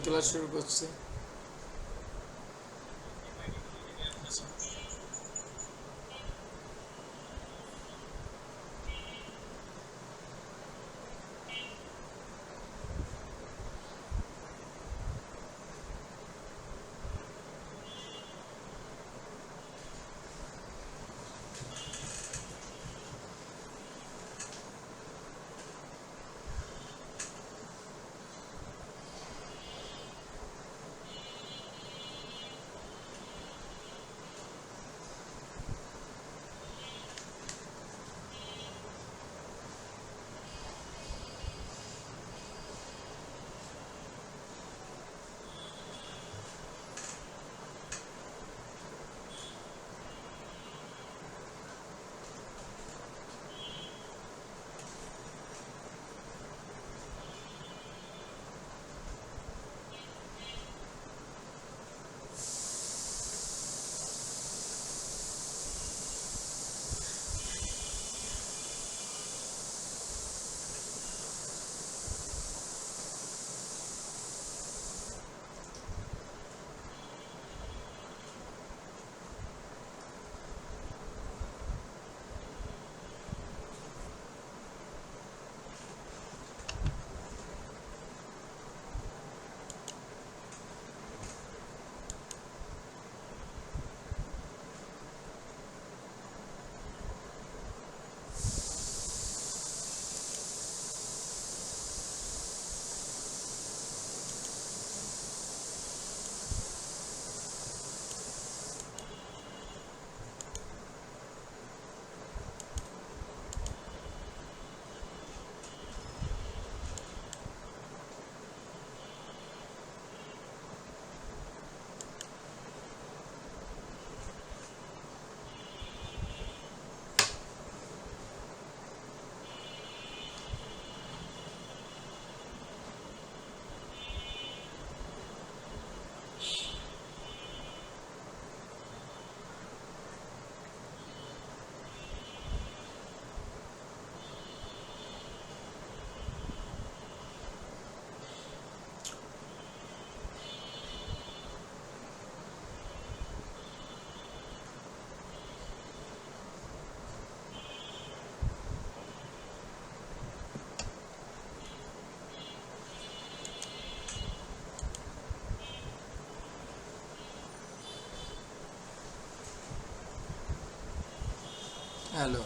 Class শুরু করছি। Hello.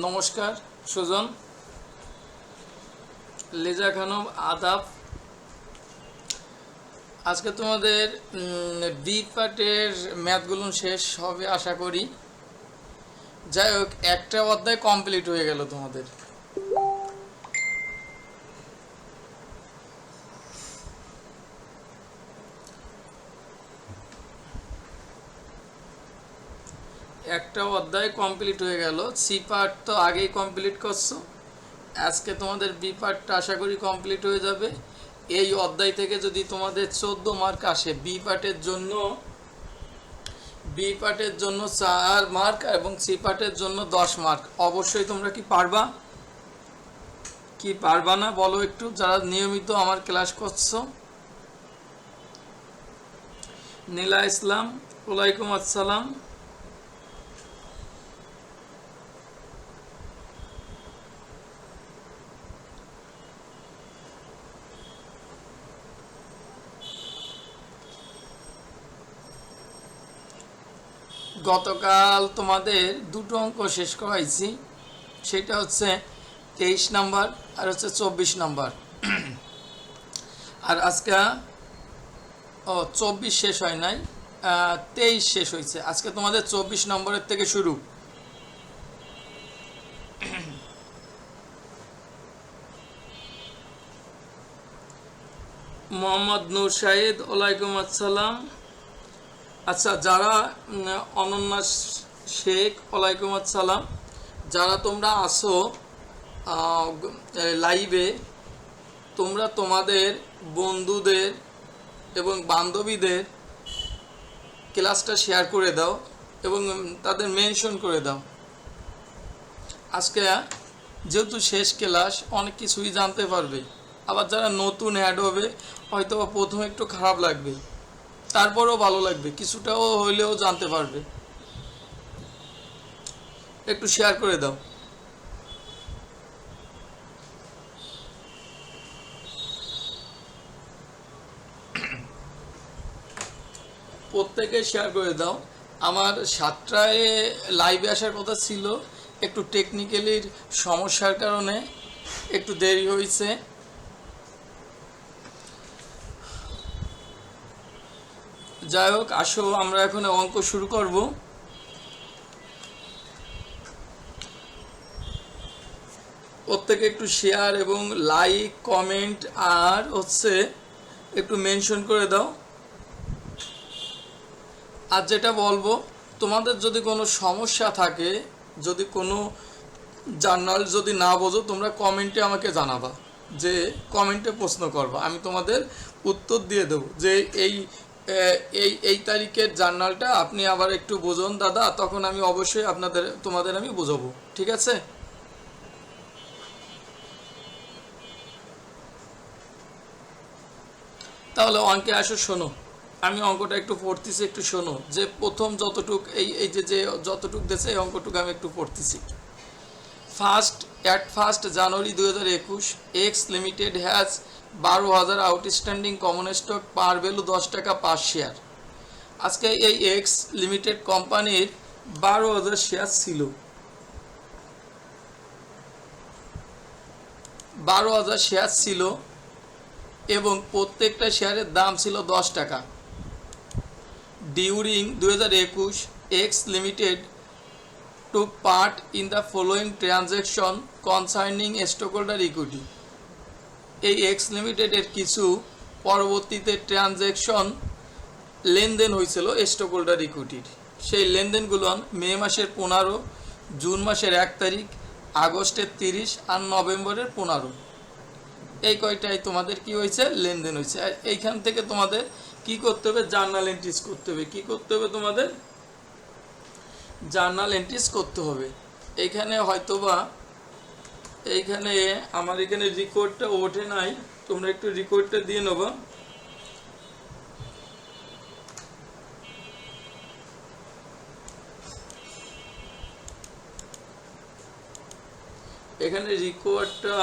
নমস্কার সুজন, লেজা খানম, আদাব। আজকে তোমাদের বি পার্টের ম্যাথগুলো শেষ হবে আশা করি। যাই হোক, একটা অধ্যায় কমপ্লিট হয়ে গেল তোমাদের। একটা অধ্যায় কমপ্লিট হয়ে গেল। সি পার্ট তো আগেই কমপ্লিট করছো। আজকে তোমাদের বি পার্টটা আশা করি কমপ্লিট হয়ে যাবে। এই অধ্যায় থেকে যদি তোমাদের 14 মার্ক আসে, বি পার্টের জন্য 4 মার্ক এবং সি পার্টের জন্য 10 মার্ক। অবশ্যই তোমরা কি পারবা, কি পারবা না বলো একটু, যারা নিয়মিত আমার ক্লাস করছো। নীলা ইসলাম, ওয়ালাইকুম আসসালাম। গতকাল তোমাদের দুটো অঙ্ক শেষ করাইছি, সেটা হচ্ছে 23 নাম্বার আর হচ্ছে 24 নাম্বার। আর আজকে 24 শেষ হয় নাই, 23 শেষ হয়েছে। আজকে তোমাদের 24 নম্বরের থেকে শুরু। মোহাম্মদ নূর শাহিদ, ওয়ালাইকুম আসসালাম। আচ্ছা, যারা অনন্যা শেখ, ওয়ালাইকুম আসসালাম। যারা তোমরা আসো লাইভে, তোমরা তোমাদের বন্ধুদের এবং বান্ধবীদের ক্লাসটা শেয়ার করে দাও এবং তাদের মেনশন করে দাও। আজকে যেহেতু শেষ ক্লাস, অনেক কিছুই জানতে পারবে। আবার যারা নতুন অ্যাড হবে, হয়তো প্রথমে একটু খারাপ লাগবে, তারপরেও ভালো লাগবে, কিছুটাও হইলেও জানতে পারবে। একটু শেয়ার করে দাও। প্রত্যেকে শেয়ার করে দাও। আমার 7টায় লাইভে আসার কথা ছিল, একটু টেকনিক্যালির সমস্যার কারণে একটু দেরি হয়েছে। যাই হোক, আসো আমরা এখন অঙ্ক শুরু করব। প্রত্যেকে একটু শেয়ার এবং লাইক, কমেন্ট আর হচ্ছে একটু মেনশন করে দাও। আর যেটা বলবো, তোমাদের যদি কোনো সমস্যা থাকে, যদি কোনো জার্নাল যদি না বোঝো, তোমরা কমেন্টে আমাকে জানাবা, যে কমেন্টে প্রশ্ন করবা, আমি তোমাদের উত্তর দিয়ে দেবো যে এই এই এই তারিখের জার্নালটা আপনি আবার একটু বোঝুন দাদা, তখন আমি অবশ্যই তোমাদের আমি বোঝাবো। ঠিক আছে? তাহলে অঙ্কে আসো, শোনো। আমি অঙ্কটা একটু পড়তেছি, একটু শোনো। যে প্রথম যতটুক এই যে যতটুক দিয়েছে, এই অঙ্কটুকু আমি একটু পড়তেছি। First January 2021, x limited has 12,000 outstanding common stock, par value 10 টাকা পার শেয়ার। আজকে এই এক্স লিমিটেড কোম্পানির 12,000 শেয়ার ছিল। 12,000 শেয়ার ছিল এবং প্রত্যেকটা শেয়ারের দাম ছিল 10 টাকা। During 2021, x limited took part in the following transaction concerning stockholder equity. এই এক্স লিমিটেডের কিছু পরবর্তীতে ট্রানজ্যাকশন লেনদেন হয়েছিল স্টকহোল্ডার ইকুইটির। সেই লেনদেনগুলো মে মাসের 15, জুন মাসের 1 তারিখ, আগস্টের 30 আর নভেম্বরের 15। এই কয়টাই তোমাদের কি হয়েছে, লেনদেন হয়েছে। আর এইখান থেকে তোমাদের কি করতে হবে, জার্নাল এন্ট্রিজ করতে হবে। কি করতে হবে তোমাদের? জার্নাল এন্ট্রিজ করতে হবে। এইখানে হয়তোবা এইখানে আমার এখানে রেকর্ডটা ওঠে নাই, তোমরা একটু রেকর্ডটা দিয়ে নেবা। এখানে রেকর্ডটা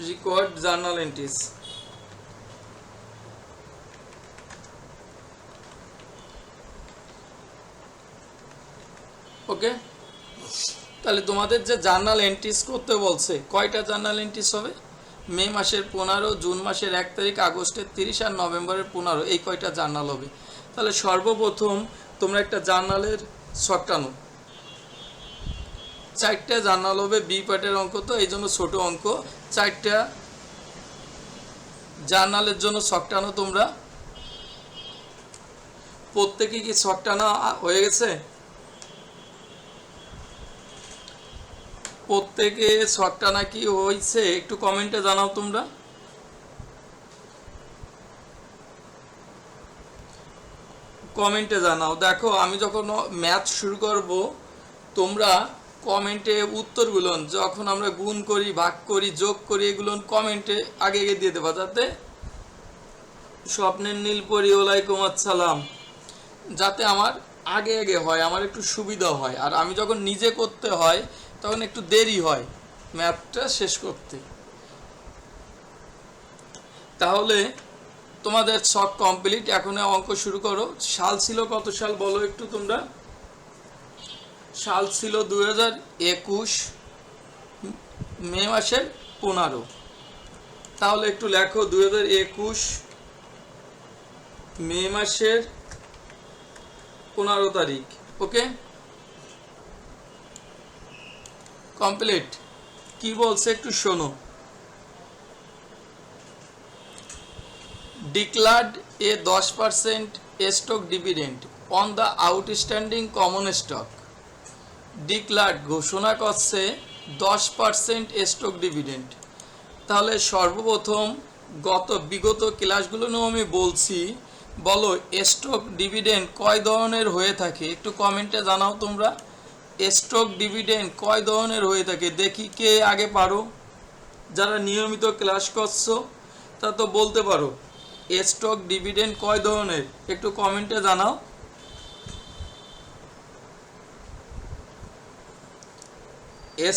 রেকর্ড জার্নাল এন্ট্রিজ। ওকে, তাহলে তোমাদের যে জার্নাল এন্ট্রিজ করতে বলছে, কয়টা জার্নাল এন্ট্রিজ হবে? মে মাসের 15, জুন মাসের 1 তারিখ, আগস্টের 30 আর নভেম্বরের 15, এই কয়টা জার্নাল হবে। তাহলে সর্বপ্রথম তোমরা একটা জার্নালের ছকটানো, 4টা জার্নাল হবে। বি পার্টের অঙ্ক তো, এই জন্য ছোটো অঙ্ক। 4টা জার্নালের জন্য ছকটানো তোমরা। প্রত্যেকে কি ছকটানো হয়ে গেছে? প্রত্যেকে ছকটা নাকি হয়েছে, একটু কমেন্টে জানাও তোমরা। কমেন্টে জানাও। দেখো, আমি যখন ম্যাথ শুরু করব, তোমরা কমেন্টে উত্তরগুলো, যখন আমরা গুণ করি, ভাগ করি, যোগ করি, এগুলো কমেন্টে আগে আগে দিয়ে দেবা, যাতে স্বপ্নের নীলপরি, ওয়ালাইকুম আসসালাম, যাতে আমার আগে আগে হয়, আমার একটু সুবিধা হয়। আর আমি যখন নিজে করতে হয়, তখন একটু দেরি হয় ম্যাথটা শেষ করতে। তাহলে তোমাদের ছক কমপ্লিট। এখন অঙ্ক শুরু করো। সাল ছিল কত সাল বলো একটু তোমরা? সাল ছিল 2021 মে মাসের 15। তাহলে একটু লেখো 2021 মে মাসের 15 তারিখ। ওকে, কমপ্লিট। কি বলছে একটু শোনো। declared a 10% stock dividend on the outstanding common stock। declared ঘোষণা করছে 10% স্টক ডিভিডেন্ড। তাহলে সর্বপ্রথম বিগত ক্লাসগুলো আমি বলছি, বলো স্টক ডিভিডেন্ড কয় ধরনের হয়ে থাকে একটু কমেন্টে জানাও তোমরা। স্টক ডিভিডেন্ড কয় ধরনের হয়ে থাকে দেখি, কে আগে পারো? যারা নিয়মিত ক্লাস করছো তা তো বলতে পারো স্টক ডিভিডেন্ড কয় ধরনের, একটু কমেন্টে জানাও।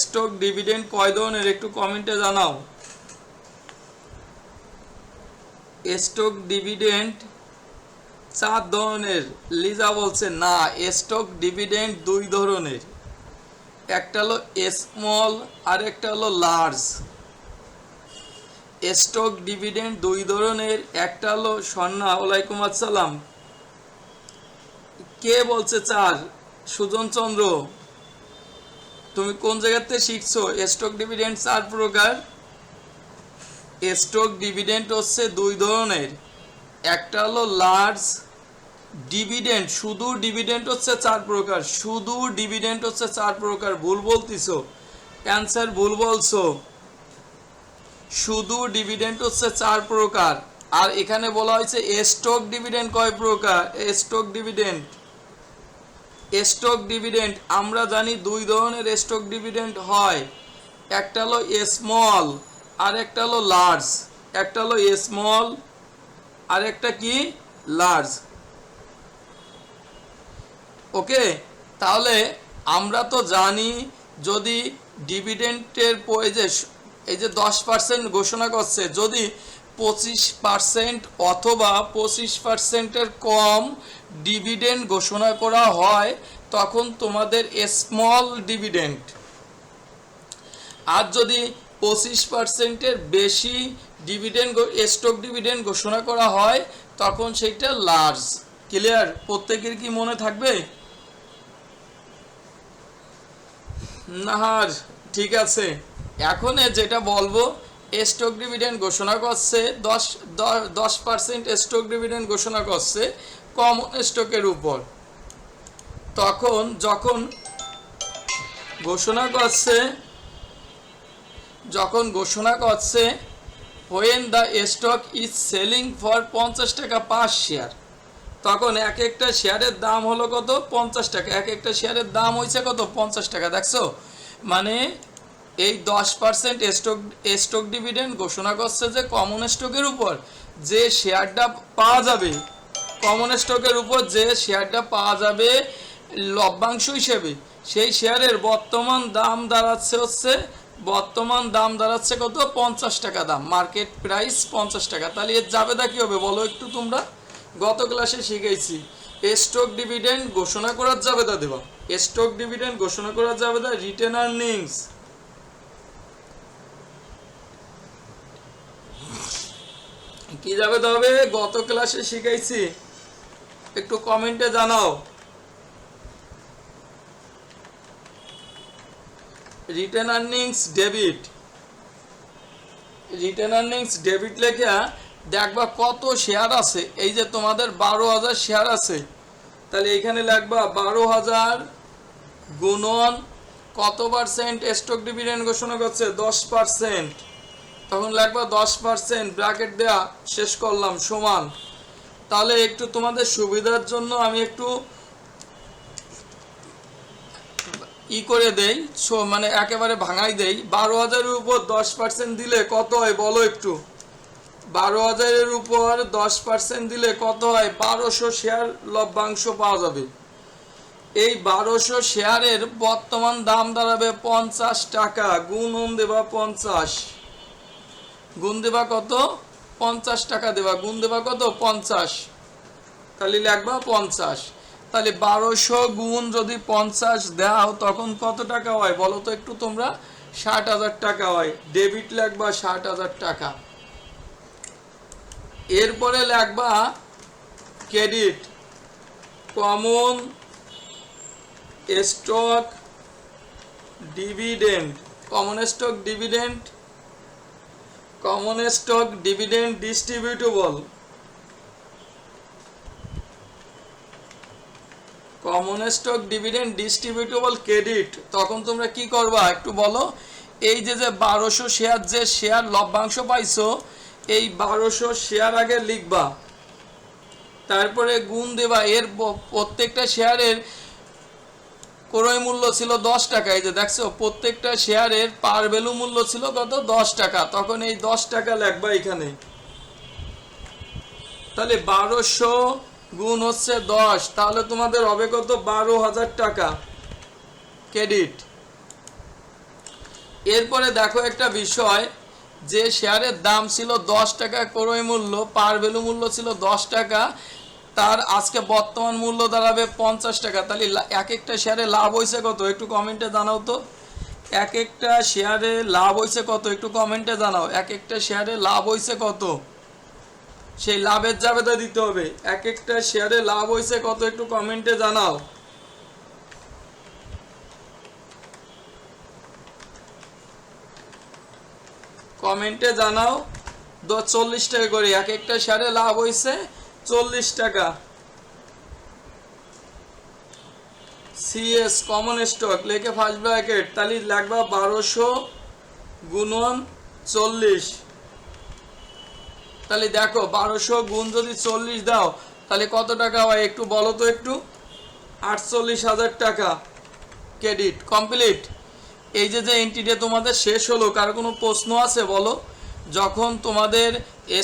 স্টক ডিভিডেন্ড কয় ধরনের একটু কমেন্টে জানাও। স্টক ডিভিডেন্ড 4 ধরনের। লিজা বলছে না, স্টক ডিভিডেন্ড 2 ধরনের, একটা হলো স্মল আর একটা হলো লার্জ। স্টক ডিভিডেন্ড 2 ধরনের, একটা হলো স্বর্ণা ওয়ালাইকুম আসসালাম। কে বলছে 4? সুজন চন্দ্র, তুমি কোন জায়গাতে শিখছো? স্টক ডিভিডেন্ড 4 প্রকার। স্টক ডিভিডেন্ড হচ্ছে 2 ধরনের, একটা হলো লার্জ ডিভিডেন্ড। শুধু ডিভিডেন্ড হচ্ছে 4 প্রকার, শুধু ডিভিডেন্ড হচ্ছে 4 প্রকার। ভুল বলতিছো, অ্যান্সার ভুল বলছো। শুধু ডিভিডেন্ড হচ্ছে 4 প্রকার। আর এখানে বলা হয়েছে স্টক ডিভিডেন্ড কয় প্রকার। স্টক ডিভিডেন্ড আমরা জানি 2 ধরনের স্টক ডিভিডেন্ড হয়, একটা হলো স্মল আর একটা হলো লার্জ। একটা হলো স্মল আর একটা কি লার্জ। ওকে, তাহলে আমরা তো জানি যদি ডিভিডেন্টের এই যে 10% ঘোষণা করছে, যদি 25% অথবা 25%-এর কম ডিভিডেন্ড ঘোষণা করা হয় তখন তোমাদের স্মল ডিভিডেন্ড। আর যদি 25%-এর বেশি ডিভিডেন্ড স্টক ডিভিডেন্ড ঘোষণা করা হয় তখন সেটা লার্জ। ক্লিয়ার? প্রত্যেকের কি মনে থাকবে? নাহার ঠিক আছে। এখন যেটা বলবো, স্টক ডিভিডেন্ড ঘোষণা করছে 10% স্টক ডিভিডেন্ড ঘোষণা করছে কমন স্টকের উপর। তখন যখন ঘোষণা করছে when the stock is selling for 50 টাকা পার শেয়ার, তখন এক একটা শেয়ারের দাম হলো কত? 50 টাকা। এক একটা শেয়ারের দাম হয়েছে কত? 50 টাকা। দেখছো, মানে এই 10% স্টক ডিভিডেন্ড ঘোষণা করছে যে কমন স্টকের উপর যে শেয়ারটা পাওয়া যাবে, কমন স্টকের উপর যে শেয়ারটা পাওয়া যাবে লভ্যাংশ হিসেবে, সেই শেয়ারের বর্তমান দাম দাঁড়াচ্ছে কত? 50 টাকা দাম, মার্কেট প্রাইস 50 টাকা। তাহলে এর জাবেদা কি হবে বলো একটু তোমরা? গত ক্লাসে শিখেছি স্টক ডিভিডেন্ড ঘোষণা করার জাবেদা দেবা। স্টক ডিভিডেন্ড ঘোষণা করার জাবেদা রিটেন আর্নিংস। কি জাবেদা হবে? গত ক্লাসে শিখাইছি, একটু কমেন্টে জানাও। Written earnings debit. Written earnings debit লেখা দেখবা কত শেয়ার আছে। এই যে তোমাদের 12,000 শেয়ার আছে, তাহলে এখানে লিখবা 12,000 গুণন কত পার্সেন্ট স্টক ডিভিডেন্ড ঘোষণা করছে? 10%। তখন লিখবা 10% ব্র্যাকেট দেয়া শেষ করলাম সমান। তাহলে একটু তোমাদের সুবিধার জন্য আমি একটু করে দেই, মানে একেবারে ভাঙাই দেই। 12,000-এর উপর 10% দিলে কত হয় বলো একটু? 12,000-এর উপর 10% দিলে কত হয়? 1200 শেয়ার লভ্যাংশ পাওয়া যাবে। এই 1200 শেয়ারের বর্তমান দাম দাঁড়াবে 50 টাকা। গুণন দেবা 50, গুণ দেবা কত? 50 টাকা দেবা, গুণ দেবা কত 50, তাহলে লিখবা 50। তাহলে 1200 গুণ যদি 50 দাও তখন কত টাকা হয় বলো তো একটু তোমরা? 60,000 টাকা হয়। ডেবিট লিখবা 60,000 টাকা। এরপরে লিখবা credit, common stock dividend, common stock dividend, common stock dividend ডিস্ট্রিবিউটেবল, common stock dividend ডিস্ট্রিবিউটেবল credit. তখন তোমরা কি করবা একটু বলো? এই যে 1200 শেয়ার, যে শেয়ার লভ্যাংশ পাইছো, এই 1200 শেয়ার আগে লিখবা, তারপরে গুণ দেবা এর প্রত্যেকটা শেয়ারের ক্রয় মূল্য ছিল 10 টাকা। এই যে দেখছো প্রত্যেকটা শেয়ারের পার ভ্যালু মূল্য ছিল কত 10 টাকা, তখন এই 10 টাকা লিখবা এখানে। তাহলে 1200 গুণ হচ্ছে 10, তাহলে তোমাদের হবে কত 12,000 টাকা ক্রেডিট। এরপরে দেখো একটা বিষয়, যে শেয়ারের দাম ছিল 10 টাকা ক্রয় মূল্য, পার ভ্যালু মূল্য ছিল 10 টাকা, তার আজকে বর্তমান মূল্য দাঁড়াবে 50 টাকা। তাহলে এক একটা শেয়ারে লাভ হয়েছে কত একটু কমেন্টে জানাও তো? এক একটা শেয়ারে লাভ হয়েছে কত একটু কমেন্টে জানাও? এক একটা শেয়ারে লাভ হয়েছে কত, সেই লাভের জাবেদা দিতে হবে। এক একটা শেয়ারে লাভ হয়েছে কত একটু কমেন্টে জানাও। কমেন্টে জানাও। 40 টাকা করে এক একটা শেয়ারে লাভ হয়েছে 40 টাকা। সিএস কমন স্টক লেখে ফার্স্ট ব্র্যাকেট, তাহলে লাগবা 1200 গুণন 40। তাহলে দেখো 1200 গুণ যদি 40 দাও তাহলে কত টাকা হয় একটু বলো তো একটু? 48,000 টাকা ক্রেডিট কমপ্লিট। এই যে এন্ট্রিটা তোমাদের শেষ হলো, কার কোনো প্রশ্ন আছে বলো? যখন তোমাদের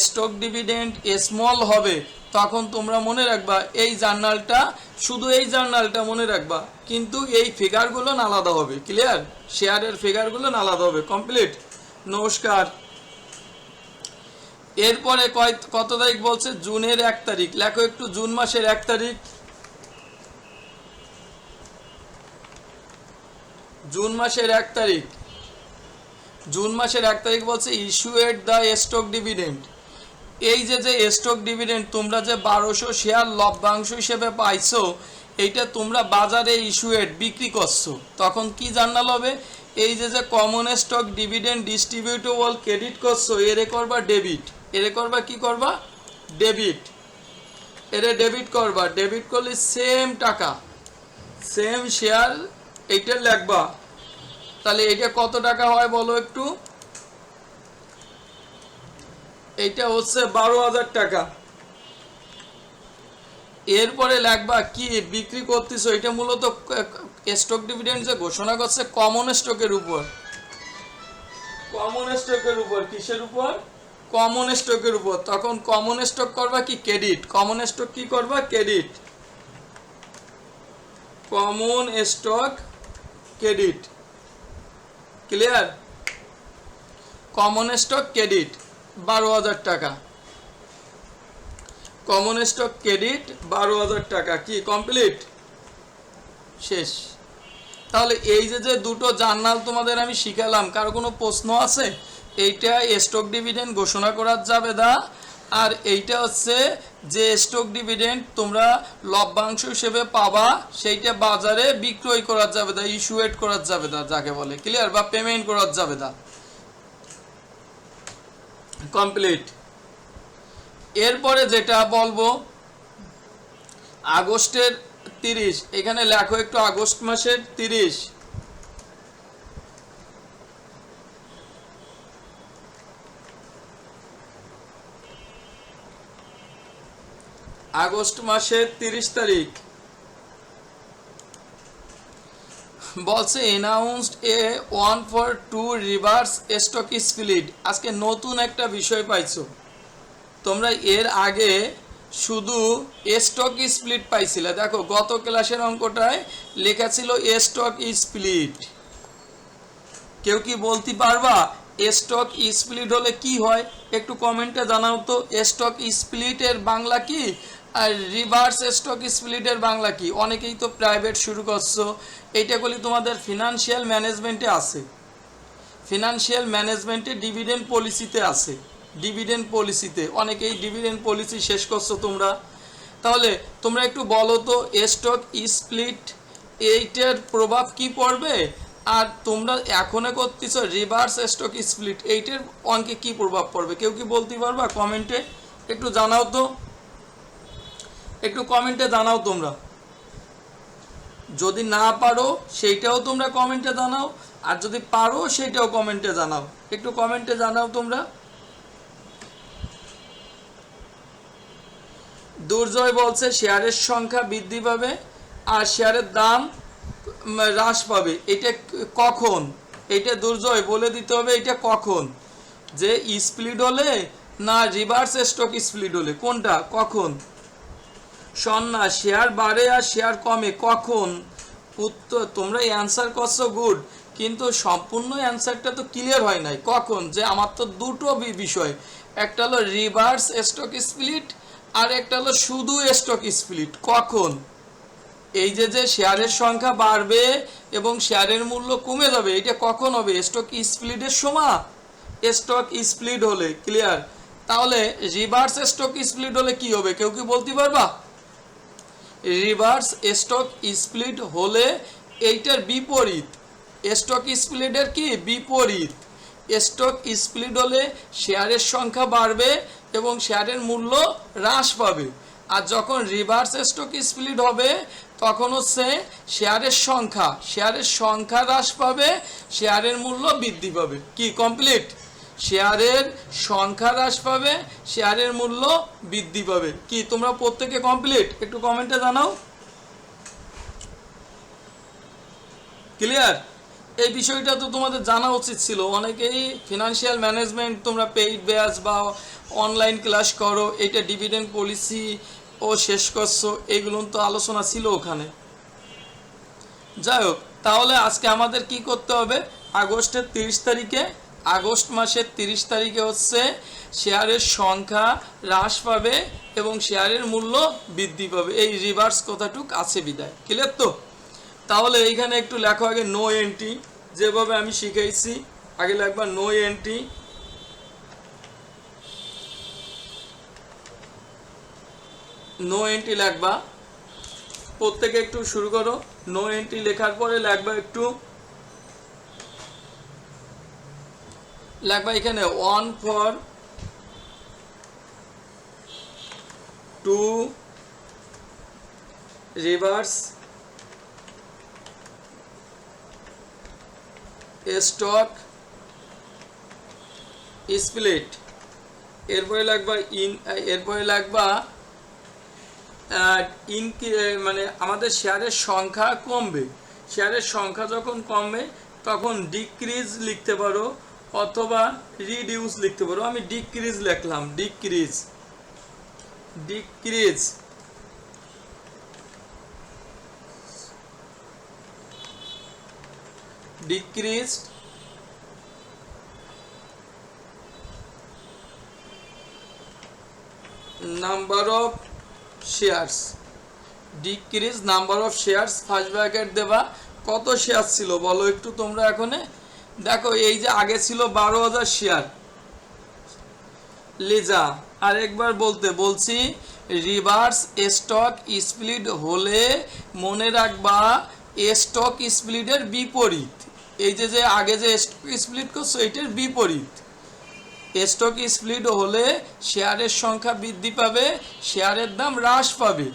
স্টক ডিভিডেন্ড স্মল হবে তখন তোমরা মনে রাখবা এই জার্নালটা, শুধু এই জার্নালটা মনে রাখবা, কিন্তু এই ফিগারগুলো আলাদা হবে। ক্লিয়ার? শেয়ারের ফিগারগুলো আলাদা হবে। কমপ্লিট। নমস্কার। এরপরে কত তারিখ বলছে? জুনের 1 তারিখ। লেখো একটু জুন মাসের 1 তারিখ। জুন মাসের 1 তারিখ, জুন মাসের 1 তারিখ বলছে ইস্যুয়েড দ্য স্টক ডিভিডেন্ড। এই যে স্টক ডিভিডেন্ড তোমরা যে 1200 শেয়ার লভ্যাংশ হিসেবে পাইছো, এইটা তোমরা বাজারে ইস্যুয়েড বিক্রি করছো, তখন কি জার্নাল হবে? এই যে কমন স্টক ডিভিডেন্ড ডিস্ট্রিবিউটেবল ক্রেডিট করছো, এরে করবা ডেবিট। এরে করবা কি করবা? ডেবিট। এরে ডেবিট করবা। ডেবিট করলে সেম টাকা, সেম শেয়ার, এইটা লিখবা। তাহলে এটা কত টাকা হয় বলো একটু? এইটা হচ্ছে 12,000 টাকা। এরপরে লিখবা কি বিক্রি করতেছো, এটা মূলত স্টক ডিভিডেন্ড যে ঘোষণা করছে কমন স্টকের উপর। কমন স্টকের উপর। কিসের উপর? কমন স্টকের উপর। তখন কমন স্টক করবা কি ক্রেডিট। কমন স্টক কি করবা? Credit. Common stock credit. Clear? Common stock credit 12,000 টাকা। কমন স্টক ক্রেডিট 12,000 টাকা। কি কমপ্লিট? শেষ। তাহলে এই যে দুটো জার্নাল তোমাদের আমি শিখালাম, কারো কোনো প্রশ্ন আছে? এইটা স্টক ডিভিডেন্ড ঘোষণা করা যাবে না, আর এইটা হচ্ছে যে স্টক ডিভিডেন্ড তোমরা লভ্যাংশ হিসেবে পাবা, সেইটা বাজারে বিক্রয় করা যাবে না, ইস্যুয়েট করা যাবে না যাকে বলে। ক্লিয়ার? বা পেমেন্ট করা যাবে না। কমপ্লিট। এরপরে যেটা বলবো আগস্টের 30, এখানে লেখো একটু আগস্ট মাসের 30। আগস্ট মাসের 30 তারিখ বলছে অ্যানাউন্সড এ 1/2 রিভার্স স্টক স্প্লিট। আজকে নতুন একটা বিষয় পাইছো তোমরা। এর আগে শুধু স্টক স্প্লিট পাইছিলে। দেখো গত ক্লাসের অঙ্কটায় লেখা ছিল স্টক স্প্লিট। কেউ কি বলতে পারবা স্টক স্প্লিট হলে কি হয় একটু কমেন্টে জানাও তো। স্টক স্প্লিটের বাংলা কি আর রিভার্স স্টক স্প্লিটের বাংলা কি? অনেকেই তো প্রাইভেট শুরু করছো, এইটাগুলি তোমাদের ফিনান্সিয়াল ম্যানেজমেন্টে আছে, ফিনান্সিয়াল ম্যানেজমেন্টে ডিভিডেন্ড পলিসিতে আছে, ডিভিডেন্ড পলিসিতে অনেকেই ডিভিডেন্ড পলিসি শেষ করছো তোমরা। তাহলে তোমরা একটু বলো তো স্টক স্প্লিট এইটার প্রভাব কি পড়বে, আর তোমরা এখনো করতেছ রিভার্স স্টক স্প্লিট, এইটার অঙ্কে কি প্রভাব পড়বে? কেউ কি বলতে পারবা কমেন্টে? একটু জানাও তো, একটু কমেন্টে জানাও তোমরা। যদি না পারো সেইটাও তোমরা কমেন্টে জানাও, আর যদি পারো সেইটাও কমেন্টে জানাও। একটু কমেন্টে জানাও তোমরা। দুর্জয় বলছে শেয়ারের সংখ্যা বৃদ্ধি পাবে আর শেয়ারের দাম হ্রাস পাবে। এটা কখন? এটা দুর্জয় বলে দিতে হবে এটা কখন, যে স্প্লিট হলে না রিভার্স স্টক স্প্লিট হলে, কোনটা কখন? সন্না শেয়ার বাড়ে আর শেয়ার কমে কখন? উত্তর তোমরা অ্যান্সার করছো গুড, কিন্তু সম্পূর্ণ অ্যান্সারটা তো ক্লিয়ার হয় নাই। কখন? যে আমার তো দুটো বিষয়, একটা হলো রিভার্স স্টক স্প্লিট আর একটা হলো শুধু স্টক স্প্লিট। কখন? এই যে যে শেয়ারের সংখ্যা বাড়বে এবং শেয়ারের মূল্য কমে যাবে, এটা কখন হবে? স্টক স্প্লিটের সময়, স্টক স্প্লিট হলে। ক্লিয়ার? তাহলে রিভার্স স্টক স্প্লিট হলে কি হবে কেউ কি বলতে পারবা? রিভার্স স্টক স্প্লিট হলে এইটার বিপরীত, স্টক স্প্লিটের কি বিপরীত। স্টক স্প্লিট হলে শেয়ারের সংখ্যা বাড়বে এবং শেয়ারের মূল্য হ্রাস পাবে, আর যখন রিভার্স স্টক স্প্লিট হবে তখন হচ্ছে শেয়ারের সংখ্যা হ্রাস পাবে, শেয়ারের মূল্য বৃদ্ধি পাবে। কি কমপ্লিট? শেয়ারের সংখ্যা হ্রাস পাবে, শেয়ারের মূল্য বৃদ্ধি পাবে। কি তোমরা প্রত্যেকে কমপ্লিট? একটু কমেন্টে জানাও। ক্লিয়ার? এই বিষয়টা তো তোমাদের জানা উচিত ছিল। অনেকেই ফিনান্সিয়াল ম্যানেজমেন্ট তোমরা পেইড ব্যাচ বা অনলাইন ক্লাস করো, এটা ডিভিডেন্ড পলিসি ও শেষ করছো, এইগুলো তো আলোচনা ছিল ওখানে। যাই হোক, তাহলে আজকে আমাদের কি করতে হবে? আগস্টের 30 তারিখে, আগস্ট মাসের 30 তারিখে হচ্ছে শেয়ারের সংখ্যা হ্রাস পাবে এবং শেয়ারের মূল্য বৃদ্ধি পাবে। এই রিভার্স কথাটুক আছে বিদায়। ক্লিয়ার তো? তাহলে এইখানে একটু লেখো আগে নো এন্ট্রি, যেভাবে আমি শিখাইছি আগে লিখবা নো এন্ট্রি। নো এন্ট্রি লিখবা, প্রত্যেকে একটু শুরু করো। নো এন্ট্রি লেখার পরে লিখবা একটু, লিখবা এখানে 1 for 2 রিভার্স স্টক স্প্লিট। এরপরে লাগবা এরপরে লাগবা মানে আমাদের শেয়ারের সংখ্যা কমবে, শেয়ারের সংখ্যা যখন কমবে তখন ডিক্রিজ লিখতে পারো অথবা রিডিউস লিখতে পারো। আমি ডিক্রিজ লিখলাম, decrease decreased number of shares, decrease number of shares first bracket দেবা। কত শেয়ার ছিল বলো একটু তোমরা এখানে দেখো। এই যে আগে ছিল 12,000 শেয়ার। লিজা আরেকবার বলছি রিভার্স স্টক স্প্লিট হলে মনে রাখবা স্টক স্প্লিটের বিপরীত। এই যে যে আগে যে স্টক স্প্লিট করছো এটার বিপরীত। স্টক স্প্লিট হলে শেয়ারের সংখ্যা বৃদ্ধি পাবে, শেয়ারের দাম হ্রাস পাবে।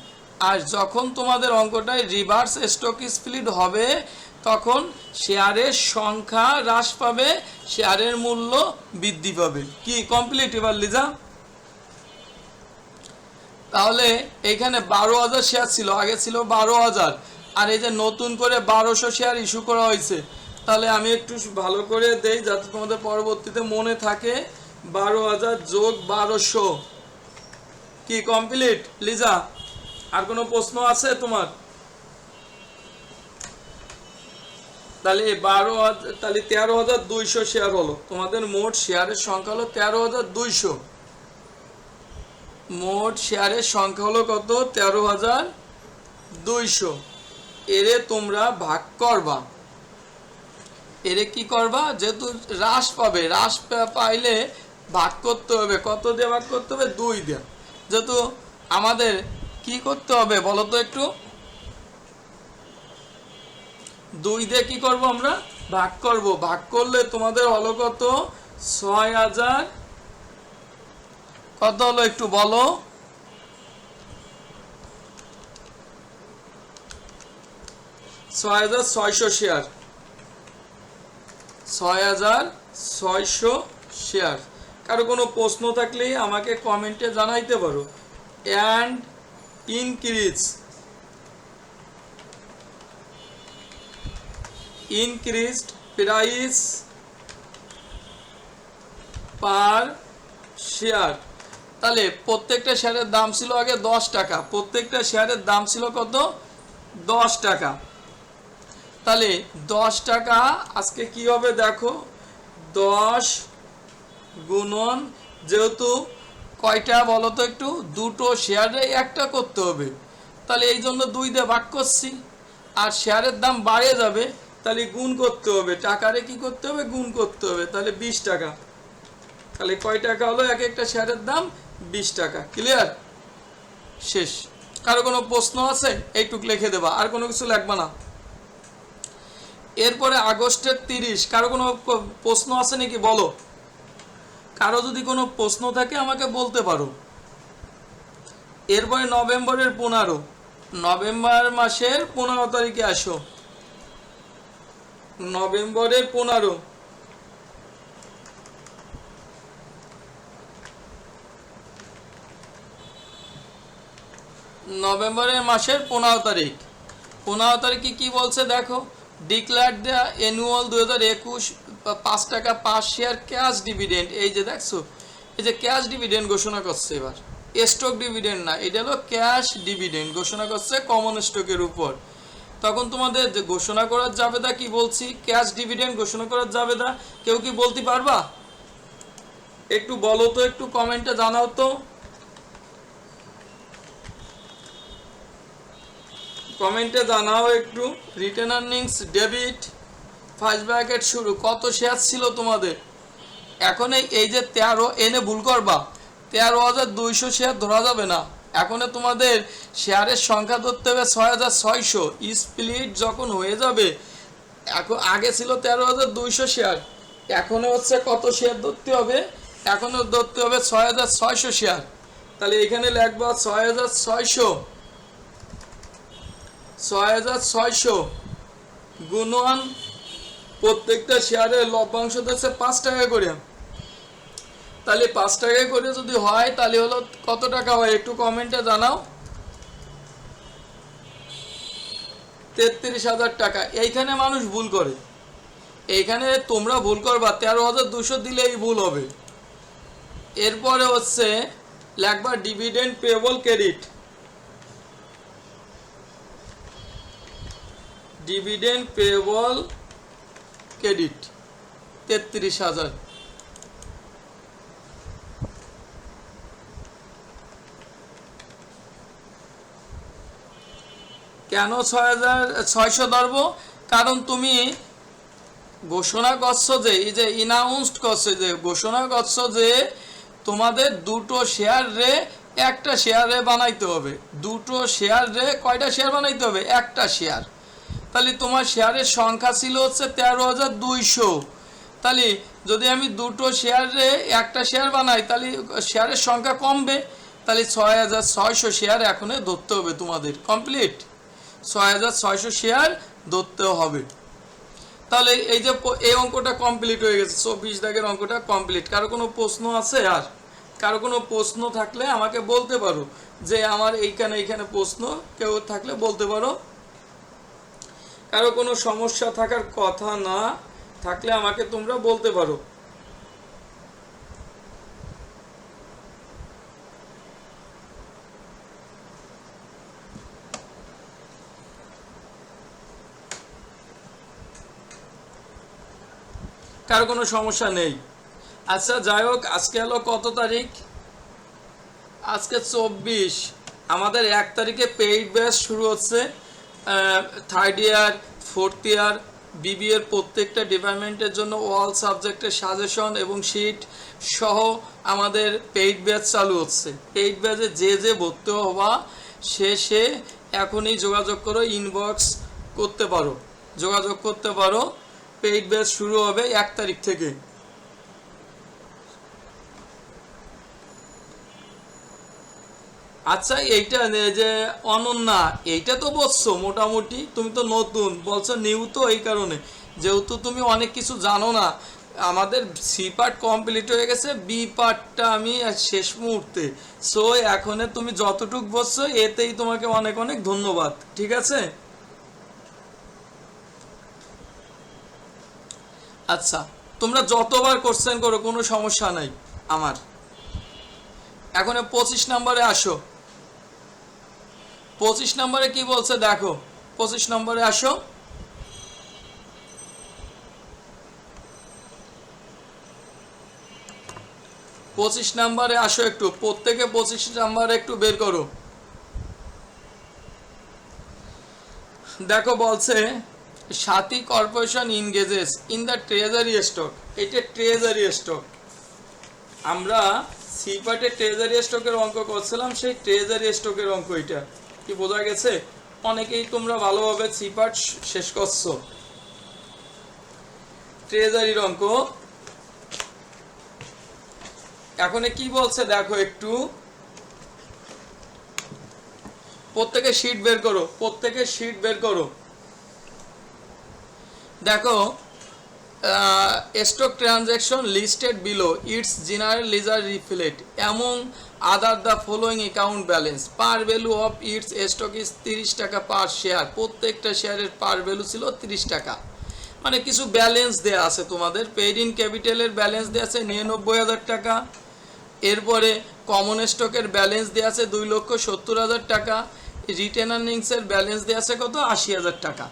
আর যখন তোমাদের অঙ্কটায় রিভার্স স্টক স্প্লিট হবে তখন শেয়ারের সংখ্যা হ্রাস পাবে, শেয়ারের মূল্য বৃদ্ধি পাবে। কি কমপ্লিট এবার লিজা? তাহলে এইখানে 12,000 শেয়ার ছিল, আগে ছিল 12,000, আর এই যে নতুন করে 1200 শেয়ার ইস্যু করা হয়েছে। তাহলে আমি একটু ভালো করে দেই যাতে তোমাদের পরবর্তীতে মনে থাকে। 12,000 যোগ 1200 কি কমপ্লিট লিজা? আর কোনো প্রশ্ন আছে তোমার? তাহলে 12,000, তাহলে 13,200 শেয়ার হলো। তোমাদের মোট শেয়ারের সংখ্যা হলো 13,200। মোট শেয়ারের সংখ্যা হলো কত? 13,200। এরে তোমরা ভাগ করবা। এরে কি করবা? যেহেতু হ্রাস পাবে, হ্রাস পাইলে ভাগ করতে হবে। কত দিয়ে ভাগ করতে হবে? 2 দিয়ে। যেহেতু আমাদের কি করতে হবে বলো তো একটু? 2 দিয়ে কি করব আমরা? ভাগ করব। ভাগ করলে তোমাদের হলো কত? 6,000। কত হলো একটু বলো? 6,600 শেয়ার। 6,600 শেয়ার। কারো কোনো প্রশ্ন থাকলে আমাকে কমেন্টে জানাইতে পারো। And increased price per share. তাহলে প্রত্যেকটা শেয়ারের দাম ছিল আগে 10 টাকা। প্রত্যেকটা শেয়ারের দাম ছিল কত? 10 টাকা। তাহলে 10 টাকা আজকে কি হবে দেখো? 10 গুণন, যেহেতু কয়টা বলো তো একটু? দুটো শেয়ারে একটা করতে হবে, তাহলে এই জন্য 2 দিয়ে ভাগ করছি। আর শেয়ারের দাম বাড়ে যাবে, তাহলে গুণ করতে হবে। টাকারে কি করতে হবে? গুণ করতে হবে। তাহলে 20 টাকা। তাহলে কয় টাকা হলো? এক একটা শেয়ারের দাম 20 টাকা। ক্লিয়ার? শেষ। কারো কোনো প্রশ্ন আছে? এইটুক লিখে দেবা, আর কোনো কিছু লিখবা না। এরপরে আগস্টের 30। কারো কোনো প্রশ্ন আছে নাকি বলো? কারো যদি কোনো প্রশ্ন থাকে আমাকে বলতে পারো। এরপরে নভেম্বরের 15। নভেম্বর মাসের 15 তারিখে আসো। নভেম্বরের 15। নভেম্বরের মাসের 15 তারিখ। 15 তারিখে কি বলছে দেখো? ডিক্লেয়ার দ্য অ্যানুয়াল 2021 5 টাকা পার শেয়ার ক্যাশ ডিভিডেন্ড। এই যে দেখছো, এই যে ক্যাশ ডিভিডেন্ড ঘোষণা করছে। এবার স্টক ডিভিডেন্ড না, এটা হলো ক্যাশ ডিভিডেন্ড ঘোষণা করছে কমন স্টকের উপর। তখন তোমাদের যে ঘোষণা করার জাবেদা কি বলছি? ক্যাশ ডিভিডেন্ড ঘোষণা করার জাবেদা কেউ কি বলতে পারবা? একটু বলো তো, একটু কমেন্টে জানাও তো। কমেন্টে জানাও একটু। Written earnings debit first bracket শুরু। কত শেয়ার ছিল তোমাদের? এখন এই যে 13 এনে ভুল করবা। 13,200 শেয়ার ধরা যাবে না। এখন তোমাদের শেয়ারের সংখ্যা ধরতে হবে 6,600। স্প্লিট যখন হয়ে যাবে, এখন আগে ছিল 13,200 শেয়ার, এখন হচ্ছে কত শেয়ার ধরতে হবে? এখনও ধরতে হবে 6,600 শেয়ার। তাহলে এখানে লিখবা 6,600 গুণন প্রত্যেকটা শেয়ারের লভ্যাংশ দিচ্ছে 5 টাকা করে। তাহলে 5 টাকা করে যদি হয় তাহলে হলো কত টাকা হয় একটু কমেন্টে জানাও। 33,000 টাকা। এইখানে মানুষ ভুল করে, এইখানে তোমরা ভুল করবা। 13,200 দিলেই ভুল হবে। এরপরে হচ্ছে লিখবা dividend payable credit. Dividend payable credit 33,000। কেন 6,600 ধরবো? কারণ তুমি ঘোষণা করছো যে, এই যে ইনাউন্সড করছে, যে ঘোষণা করছো যে তোমাদের দুটো শেয়ার রে একটা শেয়ারে বানাইতে হবে। দুটো শেয়ার রে কয়টা শেয়ার বানাইতে হবে? একটা শেয়ার। তাহলে তোমার শেয়ারের সংখ্যা ছিল হচ্ছে 13,200। তাহলে যদি আমি দুটো শেয়ার রে একটা শেয়ার বানাই তাহলে শেয়ারের সংখ্যা কমবে। তাহলে 6,600 শেয়ার এখন ধরতে হবে তোমাদের। কমপ্লিট? 6,600 শেয়ার ধরতে হবে। তাহলে এই যে এই অঙ্কটা কমপ্লিট হয়ে গেছে। 24 দাগের অঙ্কটা কমপ্লিট। কারো কোনো প্রশ্ন আছে? আর কারো কোনো প্রশ্ন থাকলে আমাকে বলতে পারো, যে আমার এইখানে প্রশ্ন কেউ থাকলে বলতে পারো। কারো কোনো সমস্যা থাকার কথা না থাকলে আমাকে তোমরা বলতে পারো। কারো কোনো সমস্যা নেই? আচ্ছা যাই হোক, আজকে হলো কত তারিখ? আজকে 24। আমাদের 1 তারিখে পেইড ব্যাচ শুরু হচ্ছে। থার্ড ইয়ার, ফোর্থ ইয়ার, বিবিএর প্রত্যেকটা ডিপার্টমেন্টের জন্য অল সাবজেক্টের সাজেশন এবং শিট সহ আমাদের পেইড ব্যাচ চালু হচ্ছে। পেইড ব্যাচে যে ভর্তি হওয়া সে এখনই যোগাযোগ করো, ইনবক্স করতে পারো, যোগাযোগ করতে পারো। পেইড ব্যাচ শুরু হবে 1 তারিখ থেকে। আচ্ছা এইটা যে অনন্যা, এইটা তো বলছো মোটামুটি, তুমি তো নতুন বলছো, নিউ তো এই কারণে, যেহেতু তুমি অনেক কিছু জানো না। আমাদের সি পার্ট কমপ্লিট হয়ে গেছে, বি পার্টটা আমি শেষ মুহূর্তে। সো এখন তুমি যতটুক বলছো এতেই তোমাকে অনেক অনেক ধন্যবাদ, ঠিক আছে? আচ্ছা, তোমরা যতবার কোশ্চেন করো কোনো সমস্যা নাই আমার। এখন 25 নম্বরে আসো। 25 নম্বরে কি বলছে দেখো, 25 নম্বরে আসো। 25 নম্বরে আসো, একটু প্রত্যেকে 25 নম্বরে একটু বের করো। দেখো বলছে Sathi corporation engages in the treasury stock. এটা ট্রেজারি স্টক, আমরা সিপার্টে ট্রেজারি স্টকের অঙ্ক করছিলাম, সেই ট্রেজারি স্টকের অঙ্ক। এটা কি বোঝা গেছে? অনেকেই তোমরা ভালোভাবে সিপার্ট শেষ করছো। ট্রেজারির অঙ্ক এখন কি বলছে দেখো, একটু প্রত্যেকে শীট বের করো, প্রত্যেকে শীট বের করো। দেখো stock transaction listed below its general ledger reflect among other the following account balance per value of its stock is 30 টাকা পার শেয়ার। প্রত্যেকটা শেয়ারের পার ভ্যালু ছিল 30 টাকা। মানে কিছু ব্যালেন্স দেয়া আছে তোমাদের। পেইড ইন ক্যাপিটালের ব্যালেন্স দেয়া আছে 99,000 টাকা। এরপরে কমন স্টকের ব্যালেন্স দেয়া আছে 2,70,000 টাকা। রিটেন আর্নিংসের ব্যালেন্স দেয়া আছে কত? 80,000 টাকা।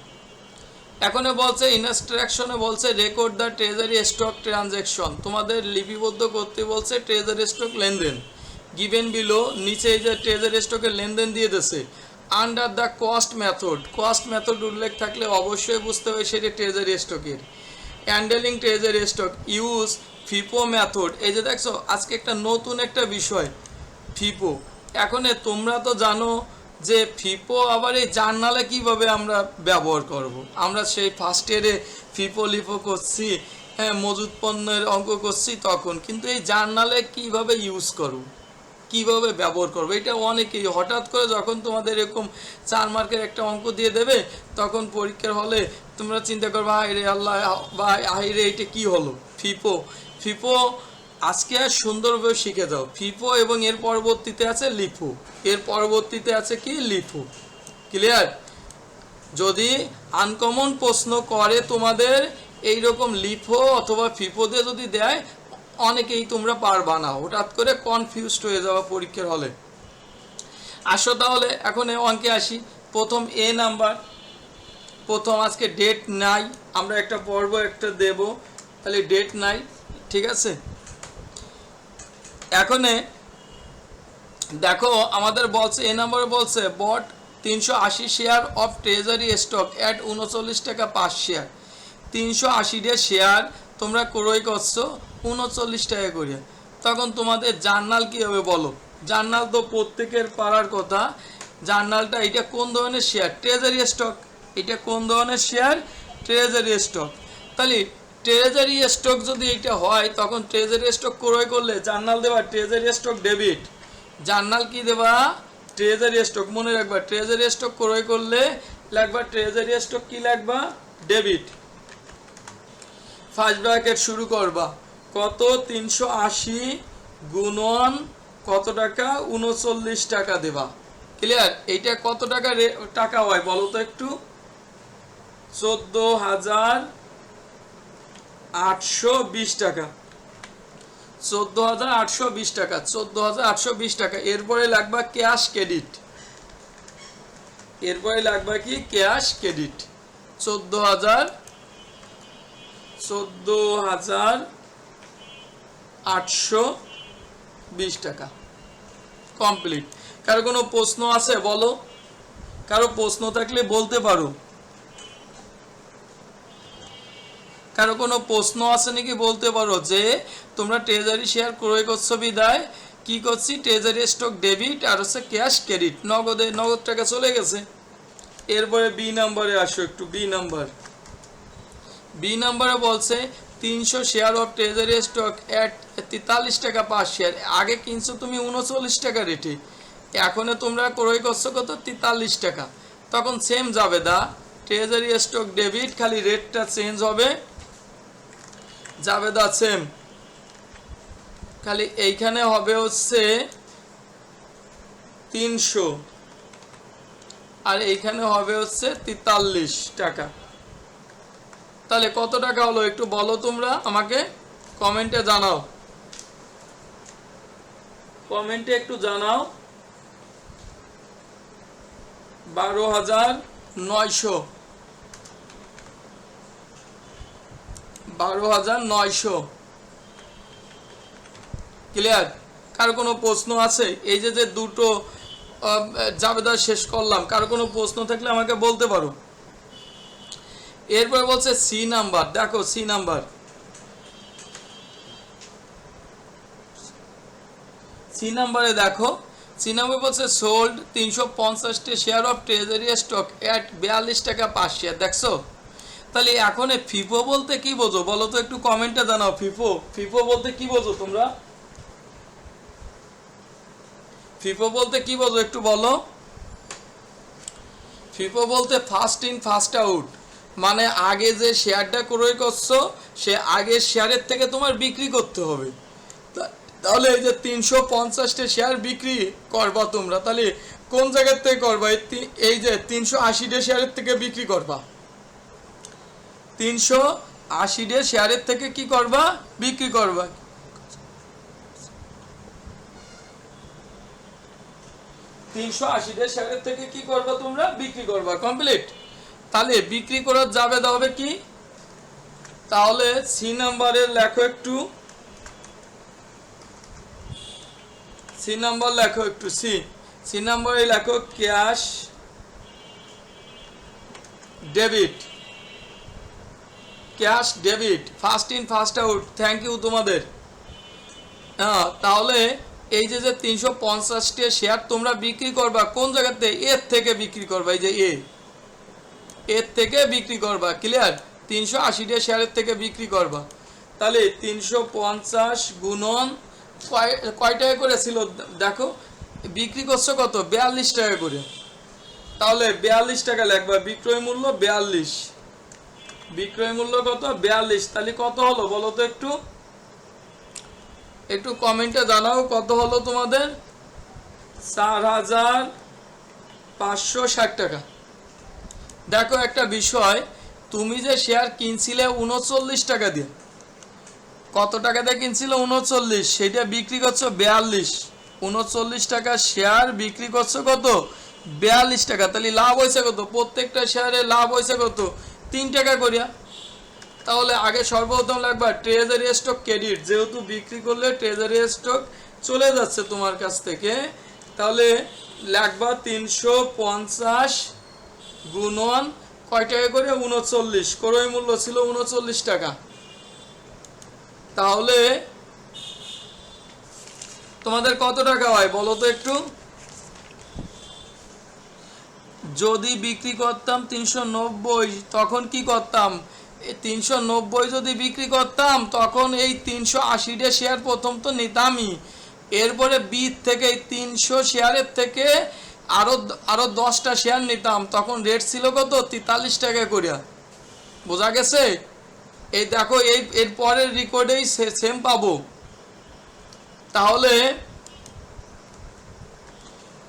এখন বলছে ইনস্ট্রাকশনে বলছে record the treasury stock transaction, তোমাদের লিপিবদ্ধ করতে বলছে ট্রেজারি স্টক লেনদেন। গিভেন বিলো, নিচে যে ট্রেজারি স্টকের লেনদেন দিয়ে দিয়েছে। Under the cost method, cost method উল্লেখ থাকলে অবশ্যই বুঝতে হবে সেটা ট্রেজারি স্টকের। Handling treasury stock use FIFO method. এই যে দেখছো আজকে একটা নতুন একটা বিষয় ফিপো। এখন তোমরা তো জানো যে ফিপো আবার এই জার্নালে কিভাবে আমরা ব্যবহার করব। আমরা সেই ফার্স্ট ইয়ারে ফিপো লিপো করছি, হ্যাঁ, মজুদ পণ্যের অঙ্ক করছি তখন, কিন্তু এই জার্নালে কিভাবে ইউজ করব, কিভাবে ব্যবহার করবো, এটা অনেকেই হঠাৎ করে যখন তোমাদের এরকম 4 মার্কের একটা অঙ্ক দিয়ে দেবে তখন পরীক্ষার হলে তোমরা চিন্তা করবে হায় রে আল্লাহ বা হায় রে এটা কী হলো। ফিপো, ফিপো আজকে আর সুন্দরভাবে শিখে যাও। ফিপো এবং এর পরবর্তীতে আছে লিফো, এর পরবর্তীতে আছে কি লিফো। ক্লিয়ার? যদি আনকমন প্রশ্ন করে তোমাদের এইরকম লিফো অথবা ফিপো দিয়ে যদি দেয়, অনেকেই তোমরা পারবা না, হঠাৎ করে কনফিউজড হয়ে যাওয়া পরীক্ষার হলে। আসো তাহলে এখন অঙ্কে আসি। প্রথম এ নাম্বার, প্রথম আজকে ডেট নাই, আমরা একটা পর্ব একটা দেব, তাহলে ডেট নাই, ঠিক আছে? এখন দেখো আমাদের বলছে এ নম্বরে বলছে বট 380 share of treasury stock at 39 টাকা 5 শেয়ার। 380 শেয়ার তোমরা ক্রয় করছো 39 টাকা করে। তখন তোমাদের জার্নাল কী হবে বলো? জার্নাল তো প্রত্যেকের পারার কথা। জার্নালটা এটা কোন ধরনের শেয়ার? Treasury stock. এটা কোন ধরনের শেয়ার? Treasury stock. তাহলে ট্রেজারি স্টক যদি এটা হয় তখন ট্রেজারি স্টক ক্রয় করলে জার্নাল দেবা ট্রেজারি স্টক ডেবিট। জার্নাল কি দেবা? Treasury stock. মনে রাখবা ট্রেজারি স্টক ক্রয় করলে লাগবা ট্রেজারি স্টক কি লাগবা? ডেবিট। ফার্স্ট ব্র্যাকেট শুরু করবা, কত? 380 গুণন কত টাকা? 39 টাকা দেবা। ক্লিয়ার? এইটা কত টাকা টাকা হয় বলো তো একটু? 14,820 টাকা। 14,820 টাকা, 14,820 টাকা। এরপরে লাগবা ক্যাশ ক্রেডিট, এরপরে লাগবা কি? Cash credit. 14,820 টাকা কমপ্লিট। কারো কোনো প্রশ্ন আছে বলো, কারো প্রশ্ন থাকলে বলতে পারো। কারো কোনো প্রশ্ন আছে নাকি বলতে পারো। যে তোমরা ট্রেজারি শেয়ার ক্রয় করছো বিদায় কি করছি, ট্রেজারি স্টক ডেবিট আর হচ্ছে ক্যাশ ক্রেডিট, নগদ টাকা চলে গেছে। এরপরে বি নাম্বারে আসো একটু। বি নাম্বারে বলছে 300 শেয়ার অফ ট্রেজারি স্টক এট 43 টাকা পার শেয়ার। আগে কিনছো তুমি 39 টাকা রেটে, এখন তোমরা ক্রয় করছো কত, 43 টাকা। তখন সেম যাবে দা ট্রেজারি স্টক ডেবিট, খালি রেটটা চেঞ্জ হবে, যাবে দা সেম, খালি এইখানে হবে হচ্ছে 300 আর এইখানে হবে হচ্ছে 43 টাকা। তাহলে কত টাকা হলো একটু বলো তোমরা আমাকে, কমেন্টে জানাও, কমেন্টে একটু জানাও। 12,900, 12,900 ক্লিয়ার। কার কোনো প্রশ্ন আছে? এই যে দুটো জাবেদা শেষ করলাম, কার কোনো প্রশ্ন থাকলে আমাকে বলতে পারো। এরপর বলছে সি নাম্বার, দেখো সি নাম্বার, সি নাম্বারে দেখো, সি নাম্বার বলছে sold 350 share of treasury stock at 42 টাকা পার শেয়ার। দেখছো, তাহলে এখন ফিফো বলতে কি বোঝো বলো তো একটু কমেন্টে জানাও। ফিফো বলতে কি বোঝো তোমরা, ফিফো বলতে কি বোঝো একটু বলো। ফিফো বলতে ফার্স্ট ইন ফার্স্ট আউট, মানে আগে যে শেয়ারটা ক্রয় করছো সে আগের শেয়ারের থেকে তোমার বিক্রি করতে হবে। তাহলে এই যে 350 শেয়ার বিক্রি করবা তোমরা, তাহলে কোন জায়গার থেকে করবা, এই যে 380 শেয়ারের থেকে বিক্রি করবা, 380 শেয়ারের থেকে কি করবা, বিক্রি করবা। 380 শেয়ারের থেকে কি করবা তোমরা, বিক্রি করবা, কমপ্লিট। তাহলে বিক্রি করার যাবে হবে কি, তাহলে সি নাম্বারে লেখো একটু, সি নাম্বার লেখো একটু, সি নাম্বারে লেখো cash debit, cash debit, first in first out. Thank you তোমাদের। হ্যাঁ, তাহলে এই যে 350 শেয়ার তোমরা বিক্রি করবা কোন জায়গাতে, এর থেকে বিক্রি করবা, এই যে এর থেকে বিক্রি করবা, ক্লিয়ার। 380 শেয়ারের থেকে বিক্রি করবা। তাহলে 350 গুণন কয় টাকা করে ছিল দেখো, বিক্রি করছো কত, 42 টাকা করে। তাহলে 42 টাকা লিখবা, বিক্রয় মূল্য 42, বিক্রয় মূল্য কত, 42। তাহলে কত হলো বলো তো একটু, একটু কমেন্টে জানাও কত হলো তোমাদের। 4,560 টাকা। দেখো একটা বিষয়, তুমি যে শেয়ার কিনছিলে 39 টাকা দিয়ে, কত টাকা দিয়ে কিনছিল, 39, সেটা বিক্রি করছো 42, 39 টাকা শেয়ার বিক্রি করছো কত, 42 টাকা। তাহলে লাভ হয়েছে কত, প্রত্যেকটা শেয়ারে লাভ হয়েছে কত, 3 টাকা করিয়া। তাহলে আগে সর্বপ্রথম লাগবে ট্রেজারি স্টক ক্রেডিট, যেহেতু বিক্রি করলে ট্রেজারি স্টক চলে যাচ্ছে তোমার কাছ থেকে, তাহলে লাগবা 350 গুণন কয় টাকা করে, 39, ক্রয় মূল্য ছিল 39 টাকা। তাহলে তোমাদের কত টাকা হয় বলো তো একটু। যদি বিক্রি করতাম 390, তখন কি করতাম, 390 যদি বিক্রি করতাম তখন এই 380 শেয়ার প্রথম তো নিতামই, এরপরে বি থেকে এই 300 শেয়ারের থেকে আরো 10টা শেয়ার নিতাম, তখন রেট ছিল কত, 43 টাকা করে। বোঝা গেছে? এই দেখো এর পরের রেকর্ডেই সেম পাবো।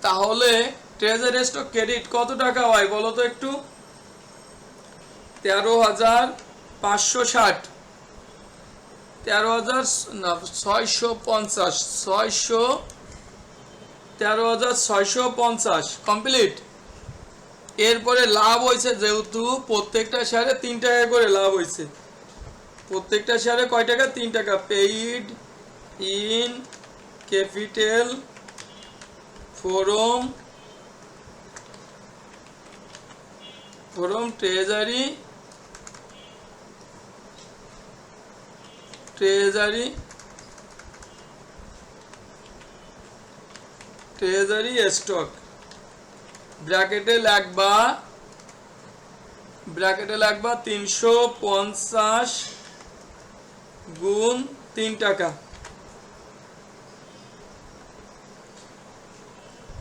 তাহলে ট্রেজারি স্টক ক্রেডিট কত টাকা হয় বলো তো একটু, 13,560, 13,650 কমপ্লিট। এরপরে লাভ হয়েছে, যেহেতু প্রত্যেকটা শেয়ারে 3 টাকা করে লাভ হয়েছে, প্রত্যেকটা শেয়ারে কয় টাকা? 3 টাকা। Paid in capital from treasury stock. ব্র্যাকেটে লাগবা 350 গুণ 3 টাকা,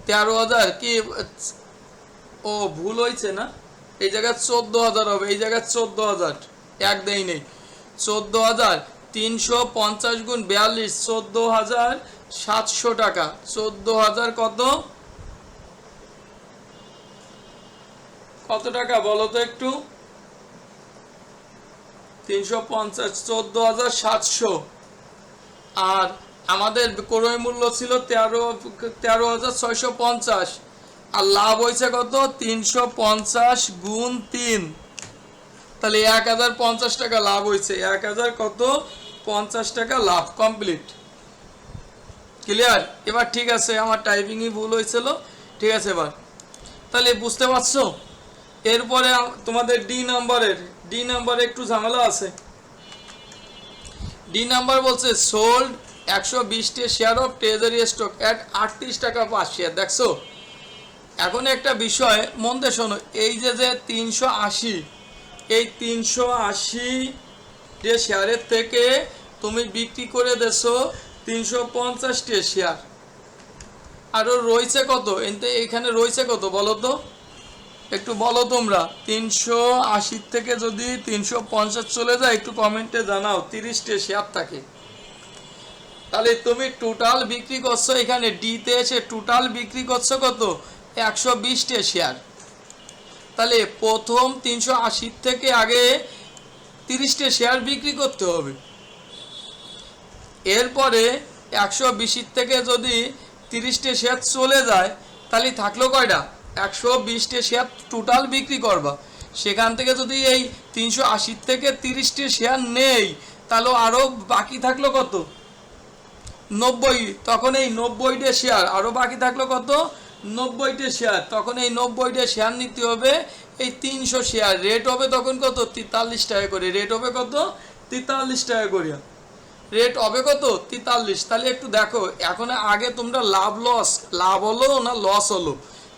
13,000 কি? ও ভুল হয়েছে না, এই জায়গায় 14,000 হবে, এই জায়গায় 14,000 এক দেই নেই। 14,000 350 গুণ 42, 14,700 টাকা। 14,000 কত টাকা বলো তো একটু? 350, 14,700। আর আমাদের ক্রয় মূল্য ছিল 13,650, আর লাভ হয়েছে কত? 350 গুণ 3, তাহলে 1,050 টাকা লাভ হয়েছে। 1,000 কত? 50 টাকা লাভ। Complete, clear? এবার ঠিক আছে, আমার টাইপিংই ভুল হয়েছিল, ঠিক আছে এবার তাহলে বুঝতে পারছো। এরপরে তোমাদের ডি নাম্বারে একটু ঝামেলা আছে। ডি নাম্বার বলছে sold 120 share of treasury stock at 38 টাকা পার শেয়ার। দেখছো, এখন একটা বিষয় মন দিয়ে শোনো, এই যে 380, এই 380 শেয়ারের থেকে তুমি বিক্রি করে দেছো 350 শেয়ার, আরও রয়েছে কত? এখানে রয়েছে কত বলো তো, একটু বলো তোমরা। 380 থেকে যদি 350 চলে যায়, একটু কমেন্টে জানাও। 30 শেয়ার থাকে, তাহলে তুমি টোটাল বিক্রি করছো, এখানে ডিতে এসে টোটাল বিক্রি করছো কত? 120 শেয়ার। তাহলে প্রথম 380 থেকে আগে 30 শেয়ার বিক্রি করতে হবে। এরপরে 120 থেকে যদি 30 শেয়ার চলে যায়, তাহলে থাকলো কয়টা? 120 শেয়ার টোটাল বিক্রি করবা। সেখান থেকে যদি এই 380 থেকে 30 শেয়ার নেই, তাহলে আরও বাকি থাকলো কত? 90। তখন এই 90 শেয়ার আরও বাকি থাকলো কত? 90 শেয়ার। তখন এই 90 শেয়ার নিতে হবে এই 300 শেয়ার। রেট হবে তখন কত? 43 টাকা করে। রেট হবে কত? 43 টাকা করে। রেট হবে কত? 43। তাহলে একটু দেখো, এখন আগে তোমরা লাভ হলো না লস হলো,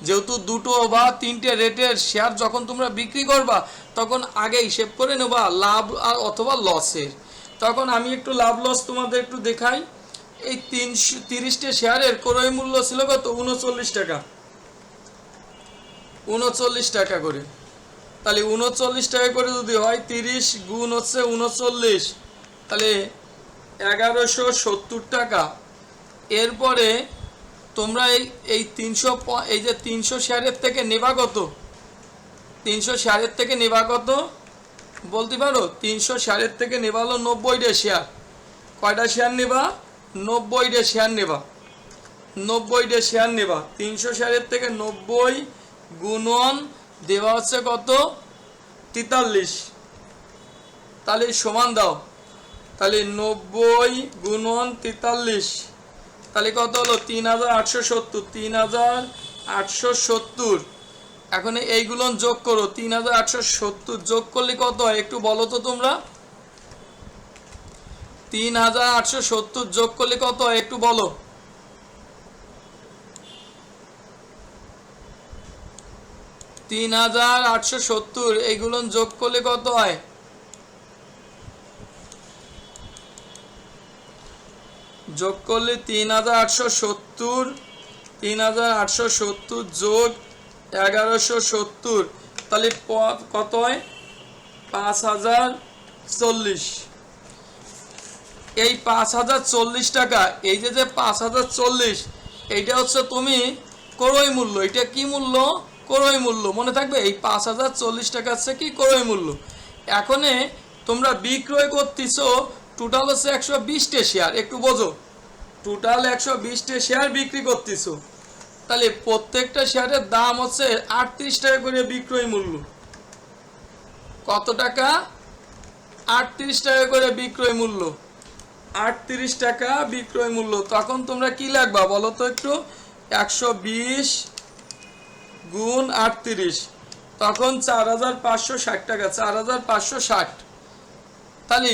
যেহেতু দুটো বা তিনটে রেটের শেয়ার যখন তোমরা বিক্রি করবা, তখন আগে হিসেব করে নেবা লাভ আর অথবা লসের। তখন আমি একটু লাভ লস তোমাদের একটু দেখাই। এই 30 শেয়ারের ক্রয় মূল্য ছিল কত? 39 টাকা। 39 টাকা করে। তাহলে 39 টাকা করে যদি হয়, 30 গুণ হচ্ছে 39, তাহলে 1170 টাকা। এরপরে তোমরা এই 300 শেয়ারের থেকে নেবা কত? 300 শেয়ারের থেকে নেবা কত বলতে পারো? 300 শেয়ারের থেকে নেবা হলো 90 শেয়ার। কয়টা শেয়ার নেবা? 90 শেয়ার নেবা। 90 শেয়ার নেবা। 300 শেয়ারের থেকে 90 গুণন দেওয়া হচ্ছে কত? 43। তাহলে সমান দাও। তাহলে 90 গুণন 43, তাহলে কত হলো? 3,870। 3,870। এখন এইগুলো যোগ করো। 3,870 যোগ করলে কত হয় একটু বলো তো তোমরা? 3,870 যোগ করলে কত হয় একটু বলো? 3,870 এইগুলো যোগ করলে কত হয়? যোগ করলে 3,870 যোগ 1,170, তাহলে কত হয়? 5,040। এই 5,040 টাকা, এই যে 5,040, এইটা হচ্ছে তুমি ক্রয় মূল্য। এটা কি মূল্য? ক্রয় মূল্য। মনে থাকবে, এই 5,040 টাকা হচ্ছে কি? ক্রয় মূল্য। এখানে তোমরা বিক্রয় করতেছো টোটাল হচ্ছে 120 শেয়ার। একটু বোঝো, টোটাল 120 শেয়ার বিক্রি করতেছো, তাহলে প্রত্যেকটা শেয়ারের দাম হচ্ছে 38 টাকা করে বিক্রয় মূল্য। কত টাকা? 38 টাকা করে বিক্রয় মূল্য, 38 টাকা বিক্রয় মূল্য। তখন তোমরা কি লাগবা বলো তো একটু, 120 গুণ 38, তখন 4560 টাকা, 4560। তাহলে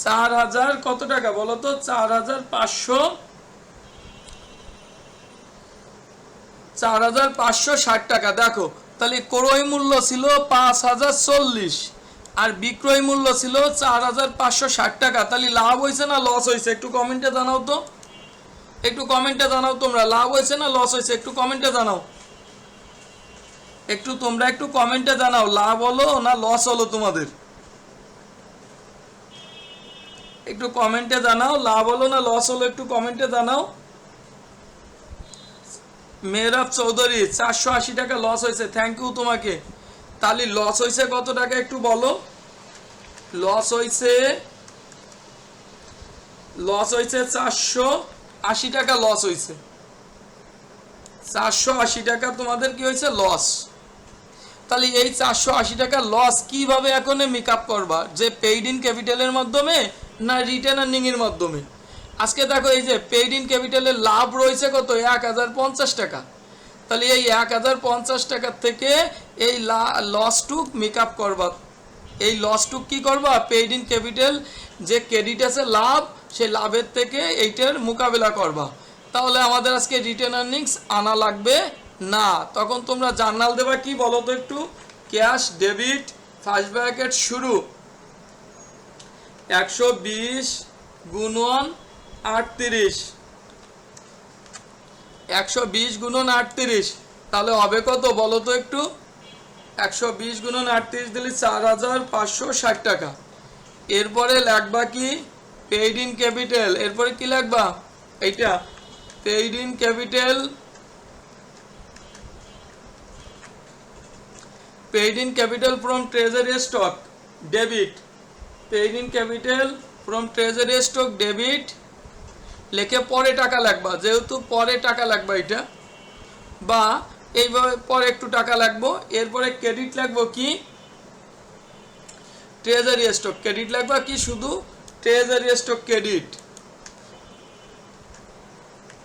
4000 কত টাকা বলো তো, 4560 টাকা। দেখো তাহলে ক্রয় মূল্য ছিল 5040 আর বিক্রয় মূল্য ছিল 4560 টাকা। তাহলে লাভ হয়েছে না লস হয়েছে, একটু কমেন্টে জানাও তো, একটু কমেন্টে জানাও তোমরা, লাভ হয়েছে না লস হয়েছে, একটু কমেন্টে জানাও, একটু তোমরা একটু কমেন্টে জানাও লাভ হলো না লস হলো তোমাদের, একটু কমেন্টে জানাও লাভ হলো না লস হলো, একটু কমেন্টে জানাও। মেহরাব চৌধুরী 480 টাকা লস হয়েছে, থ্যাংক ইউ তোমাকে। তাহলে লস হয়েছে কত টাকা একটু বলো, লস হয়েছে 480 টাকা লস হয়েছে, 480 টাকা তোমাদের কি হয়েছে লস। তাহলে এই 480 টাকা লস কিভাবে এখন মেক আপ করবা, যে পেইড ইন ক্যাপিটালের মাধ্যমে না রিটেন আর্নিং এর মাধ্যমে। আজকে দেখো এই যে পেইড ইন ক্যাপিটালের লাভ রয়েছে কত, 1050 টাকা। তাহলে এই 1050 টাকার থেকে এই লসটুক মেক আপ করবা, এই লসটুক কি করবা, পেইড ইন ক্যাপিটাল যে ক্রেডিট আছে লাভ, সেই লাভের থেকে এইটার মোকাবেলা করবা। তাহলে আমাদের আজকে রিটেন আর্নিংস আনা লাগবে না। তখন তোমরা জার্নাল দেবা কি বলো তো একটু, ক্যাশ ডেবিট ফার্স্ট ব্র্যাকেট শুরু 120 গুণন 38, 120 গুণন 38, তাহলে হবে কত বলো তো একটু, 120 গুণন 38 দিলে 4560 টাকা। এরপরে লাগবা কি পেইড ইন ক্যাপিটাল, এরপরে কি লাগবা এইটা paid in capital, paid in capital from treasury stock debit, paid in capital from treasury stock debit লিখে পরে টাকা লাগবা, যেহেতু পরে টাকা লাগবা এটা, বা এইভাবে পরে একটু টাকা লাগবো। এরপরে ক্রেডিট লাগবো কি ট্রেজারি স্টক, ক্রেডিট লাগবা কি শুধু ট্রেজারি স্টক ক্রেডিট,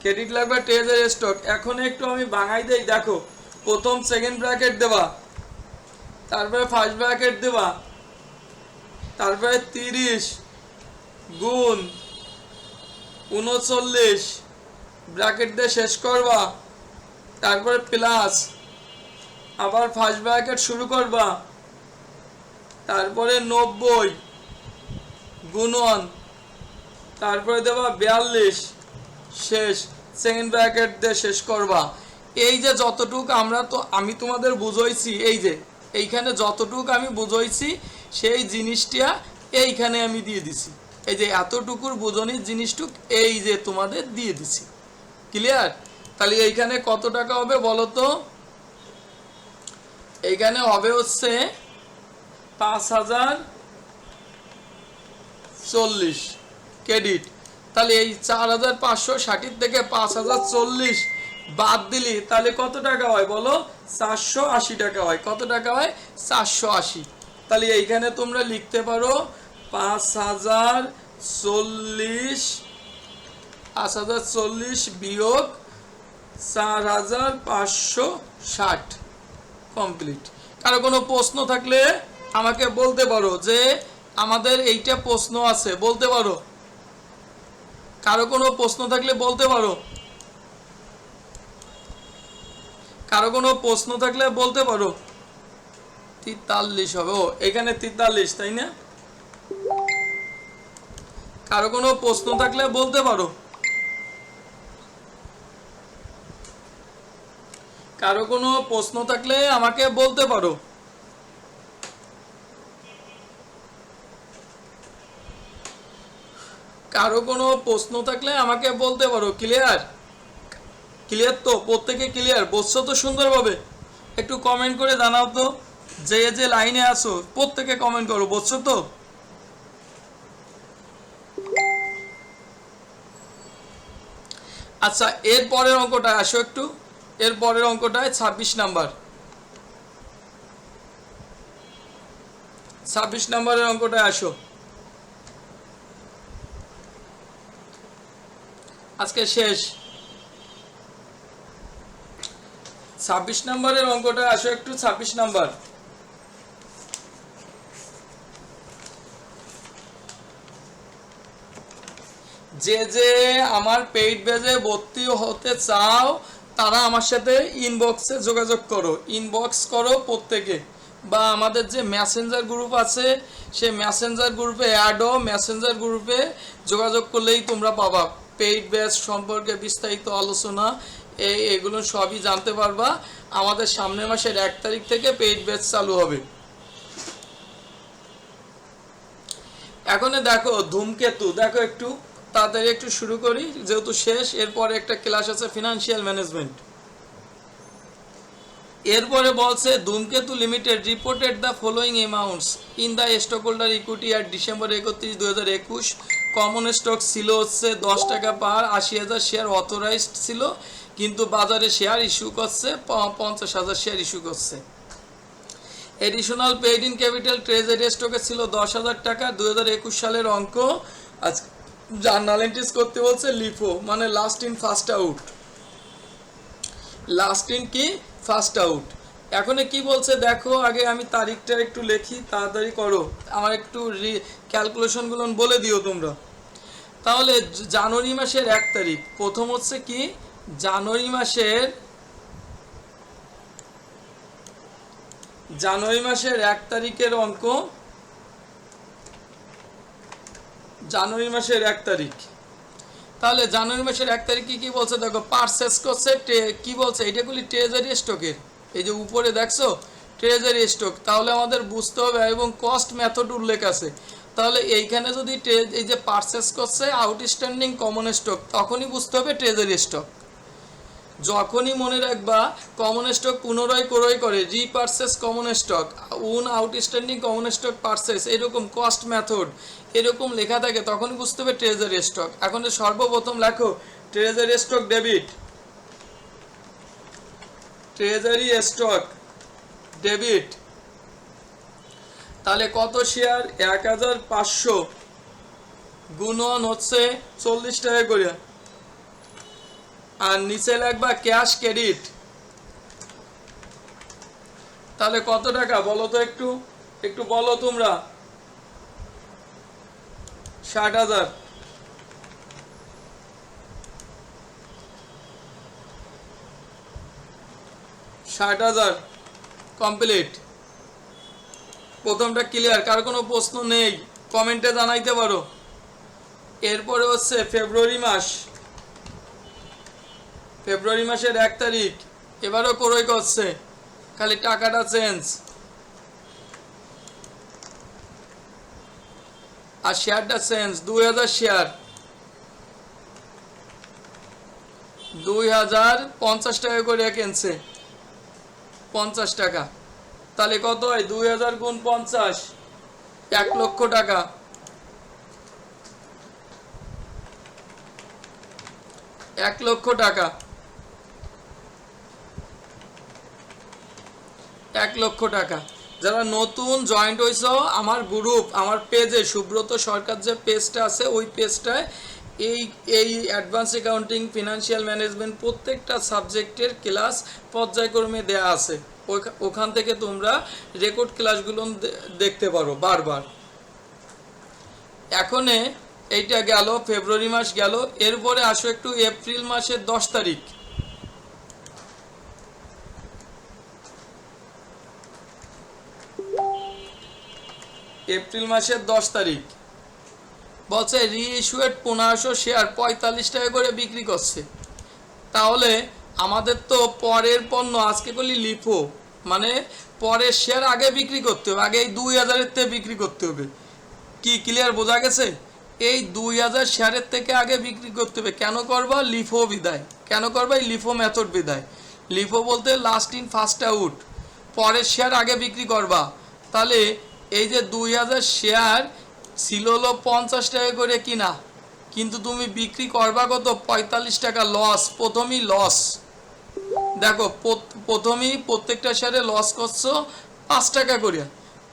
ক্রেডিট লাগবে ট্রেজারি স্টক। এখন একটু আমি ভাঙাই দেই, দেখো প্রথম সেকেন্ড ব্র্যাকেট দেবা, তারপরে ফার্স্ট ব্র্যাকেট দেবা, তারপরে 30 গুণ 39 ব্র্যাকেট দিয়ে শেষ করবা, তারপরে প্লাস আবার ফার্স্ট ব্র্যাকেট শুরু করবা, তারপরে 90 গুণন, তারপরে দেবা 42 শেষ, সেকেন্ড ব্র্যাকেট দিয়ে শেষ করবা। এই যে যতটুক আমি তোমাদের বুঝাইছি, এই যে এইখানে যতটুক আমি বুঝাইছি সেই জিনিসটা এইখানে আমি দিয়ে দিছি, এই যে এতটুকুর বুঝনির জিনিসটুক এই যে তোমাদের দিয়ে দিছি, ক্লিয়ার। তাহলে এইখানে কত টাকা হবে বলো তো, এইখানে হবে হচ্ছে 5040 ক্রেডিট। তাহলে এই 4560 থেকে 5040 বাদ দিলি তাহলে কত টাকা হয় বলো, 480 টাকা হয়। কত টাকা হয়, 480। তাহলে এইখানে তোমরা লিখতে পারো 5040 বিয়োগ 4560 কমপ্লিট। কারো কোনো প্রশ্ন থাকলে আমাকে বলতে পারো, যে আমাদের এইটা প্রশ্ন আছে বলতে পারো, কারো কোনো প্রশ্ন থাকলে বলতে পারো, কারো কোনো প্রশ্ন থাকলে বলতে পারো। 43 হবে, ও এখানে 43 তাই না, কারো কোনো প্রশ্ন থাকলে বলতে পারো, কারো কোনো প্রশ্ন থাকলে আমাকে বলতে পারো। কারো কোনো প্রশ্ন থাকলে আমাকে বলতে পারো। ক্লিয়ার, ক্লিয়ার তো প্রত্যেকে, ক্লিয়ার বুঝছো তো সুন্দরভাবে? একটু কমেন্ট করে জানাও তো, যে যে লাইনে আসো প্রত্যেকে কমেন্ট করো, বুঝছো তো? আচ্ছা এর পরের অঙ্কটায় আসো একটু, এর পরের অঙ্কটায় 26 নাম্বার, 26 নম্বরের অঙ্কটায় আসো। আজকে শেষ। 26 নম্বরের অঙ্কটা আসো একটু। 26 নম্বর, যে যে আমার পেইড ব্যাচে ভর্তি হতে চাও তারা আমার সাথে ইনবক্সে যোগাযোগ করো, ইনবক্স করো প্রত্যেকে, বা আমাদের যে মেসেঞ্জার গ্রুপ আছে সেই মেসেঞ্জার গ্রুপে অ্যাড হও, মেসেঞ্জার গ্রুপে যোগাযোগ করলেই তোমরা পাবা পেইড ব্যাচ সম্পর্কে বিস্তারিত আলোচনা, এগুলো সবই জানতে পারবা। আমাদের সামনের মাসের 1 তারিখ থেকে পেইড ব্যাচ চালু হবে। এখন দেখো ধূমকেতু, দেখো একটু তাড়াতাড়ি একটু শুরু করি যেহেতু শেষ। এরপরে একটা ক্লাস আছে ফিনান্সিয়াল ম্যানেজমেন্ট। এরপরে বলছে ধূমকেতু limited reported the following amounts in the stock holder equity at December 31, 2021। Common stock ছিল হচ্ছে 10 টাকা পার 80,000 শেয়ার অথরাইজড ছিল, কিন্তু বাজারে শেয়ার ইস্যু করছে 50,000 শেয়ার ইস্যু করছে। Additional paid in capital treasury স্টকে ছিল 10,000 টাকা। 2021 সালের অঙ্ক। আজ জার্নাল এন্ট্রিজ করতে বলছে লিফো, মানে last in first out, last in কি ফার্স্ট আউট। এখন কি বলছে দেখো, আগে আমি তারিখটা একটু লিখি, তাড়াতাড়ি করো, আমার একটু ক্যালকুলেশনগুলো বলে দিও তোমরা। তাহলে জানুয়ারি মাসের 1 তারিখ, প্রথম হচ্ছে কি জানুয়ারি মাসের 1 তারিখের অঙ্ক। জানুয়ারি মাসের 1 তারিখ, তাহলে জানুয়ারি মাসের 1 তারিখ কি বলছে দেখো, পারচেস করছে কি বলছে, এইটাগুলি ট্রেজারি স্টকের, এই যে উপরে দেখছো ট্রেজারি স্টক। তাহলে আমাদের বুঝতে হবে এবং কস্ট মেথড উল্লেখ আছে। তাহলে এইখানে যদি এই যে পারচেস করছে আউটস্ট্যান্ডিং কমন স্টক, তখনই বুঝতে হবে ট্রেজারি স্টক। যখনই মনে রাখবা কমন স্টক পুনরায় ক্রয় করে, রিপারচেস কমন স্টক, উন আউটস্ট্যান্ডিং কমন স্টক পারচেস, এরকম কস্ট মেথড এরকম লেখা থাকে, তখনই বুঝতে হবে ট্রেজারি স্টক। এখন সর্বপ্রথম লেখো treasury stock debit, treasury stock debit. তাহলে কত শেয়ার, 1,500 গুণন হচ্ছে 40 টাকা করে, আর নিচে লাগবা ক্যাশ ক্রেডিট। তাহলে কত টাকা বলো তো, একটু বলো তোমরা। 60,000। কমপ্লিট। প্রথমটা ক্লিয়ার? কার কোনো প্রশ্ন নেই কমেন্টে জানাইতে পারো। এরপরে হচ্ছে ফেব্রুয়ারি মাস, ফেব্রুয়ারি মাসের 1 তারিখ, এবারও ক্রয় করছে, খালি টাকাটা চেঞ্জ, আর শেয়ারটা চেঞ্জ। 2,000 শেয়ার, 2,050 টাকা করে কিনছে, 50 টাকা। তাহলে কত হয়, 2,000 গুণ 50, 1 লক্ষ টাকা। 1 লক্ষ টাকা, 1 লক্ষ টাকা। যারা নতুন জয়েন্ট হয়েছ আমার গ্রুপ, আমার পেজে, সুব্রত সরকার যে পেজটা আছে ওই পেজটায় এই অ্যাডভান্স অ্যাকাউন্টিং, ফিনান্সিয়াল ম্যানেজমেন্ট প্রত্যেকটা সাবজেক্টের ক্লাস পর্যায়ক্রমে দেয়া আছে। ওখান থেকে তোমরা রেকর্ড ক্লাসগুলো দেখতে পারো বারবার। এখন এইটা গেল, ফেব্রুয়ারি মাস গেল। এরপরে আসো একটু এপ্রিল মাসের 10 তারিখ। এপ্রিল মাসের 10 তারিখ বলছে রিইস্যুড 1500 শেয়ার 45 টাকা করে বিক্রি করছে। তাহলে আমাদের তো পরের পণ্য আজকে করলি লিফো, মানে পরের শেয়ার আগে বিক্রি করতে হবে, আগে এই 2,000-এর থেকে বিক্রি করতে হবে। কি ক্লিয়ার বোঝা গেছে? এই 2,000 শেয়ারের থেকে আগে বিক্রি করতে হবে। কেন করবা? লিফো বিদায়। কেন করবা? এই লিফো মেথড বিদায়। লিফো বলতে লাস্ট ইন ফার্স্ট আউট, পরের শেয়ার আগে বিক্রি করবা। তাহলে এই যে 2,000 শেয়ার ছিল হলো 50 টাকা করে কিনা, কিন্তু তুমি বিক্রি করবা কত? 45 টাকা। লস, প্রথমেই লস। দেখো প্রথমেই প্রত্যেকটা শেয়ারে লস করছো 5 টাকা করে।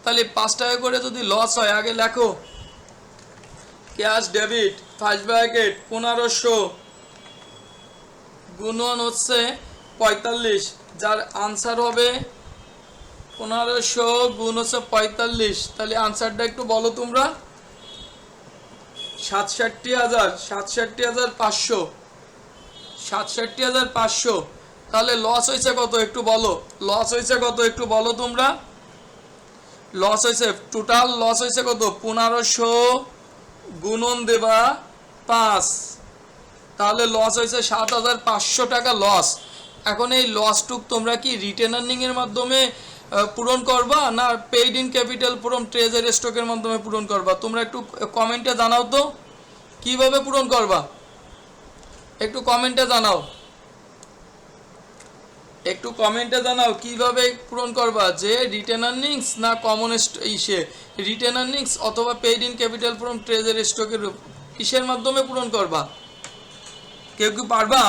তাহলে 5 টাকা করে যদি লস হয়, আগে লেখো ক্যাশ ডেবিট ফার্স্ট ব্র্যাকেট 1500 গুণন হচ্ছে 45, যার আনসার হবে 1500 গুণ হচ্ছে 45। তাহলে আনসারটা একটু বলো তোমরা। 67,000, 67,500, 67,500। তাহলে লস হয়েছে কত একটু বলো, লস হয়েছে কত একটু বলো তোমরা। লস হয়েছে, টোটাল লস হয়েছে কত, 1500 গুণন দেবা 5, তাহলে লস হয়েছে 7,500 টাকা লস। এখন এই লসটুক তোমরা কি রিটেন আর্নিংয়ের মাধ্যমে পূরণ করবা না paid in capital from treasury স্টকের মাধ্যমে পূরণ করবা? তোমরা একটু কমেন্টে জানাও তো কিভাবে পূরণ করবা, একটু কমেন্টে জানাও, একটু কমেন্টে জানাও কিভাবে পূরণ করবা, যে রিটেন আর্নিংস না কমন ইসে রিটেন আর্নিংস অথবা paid in capital from treasury স্টকের কিসের মাধ্যমে পূরণ করবা? কেউ কি পারবা?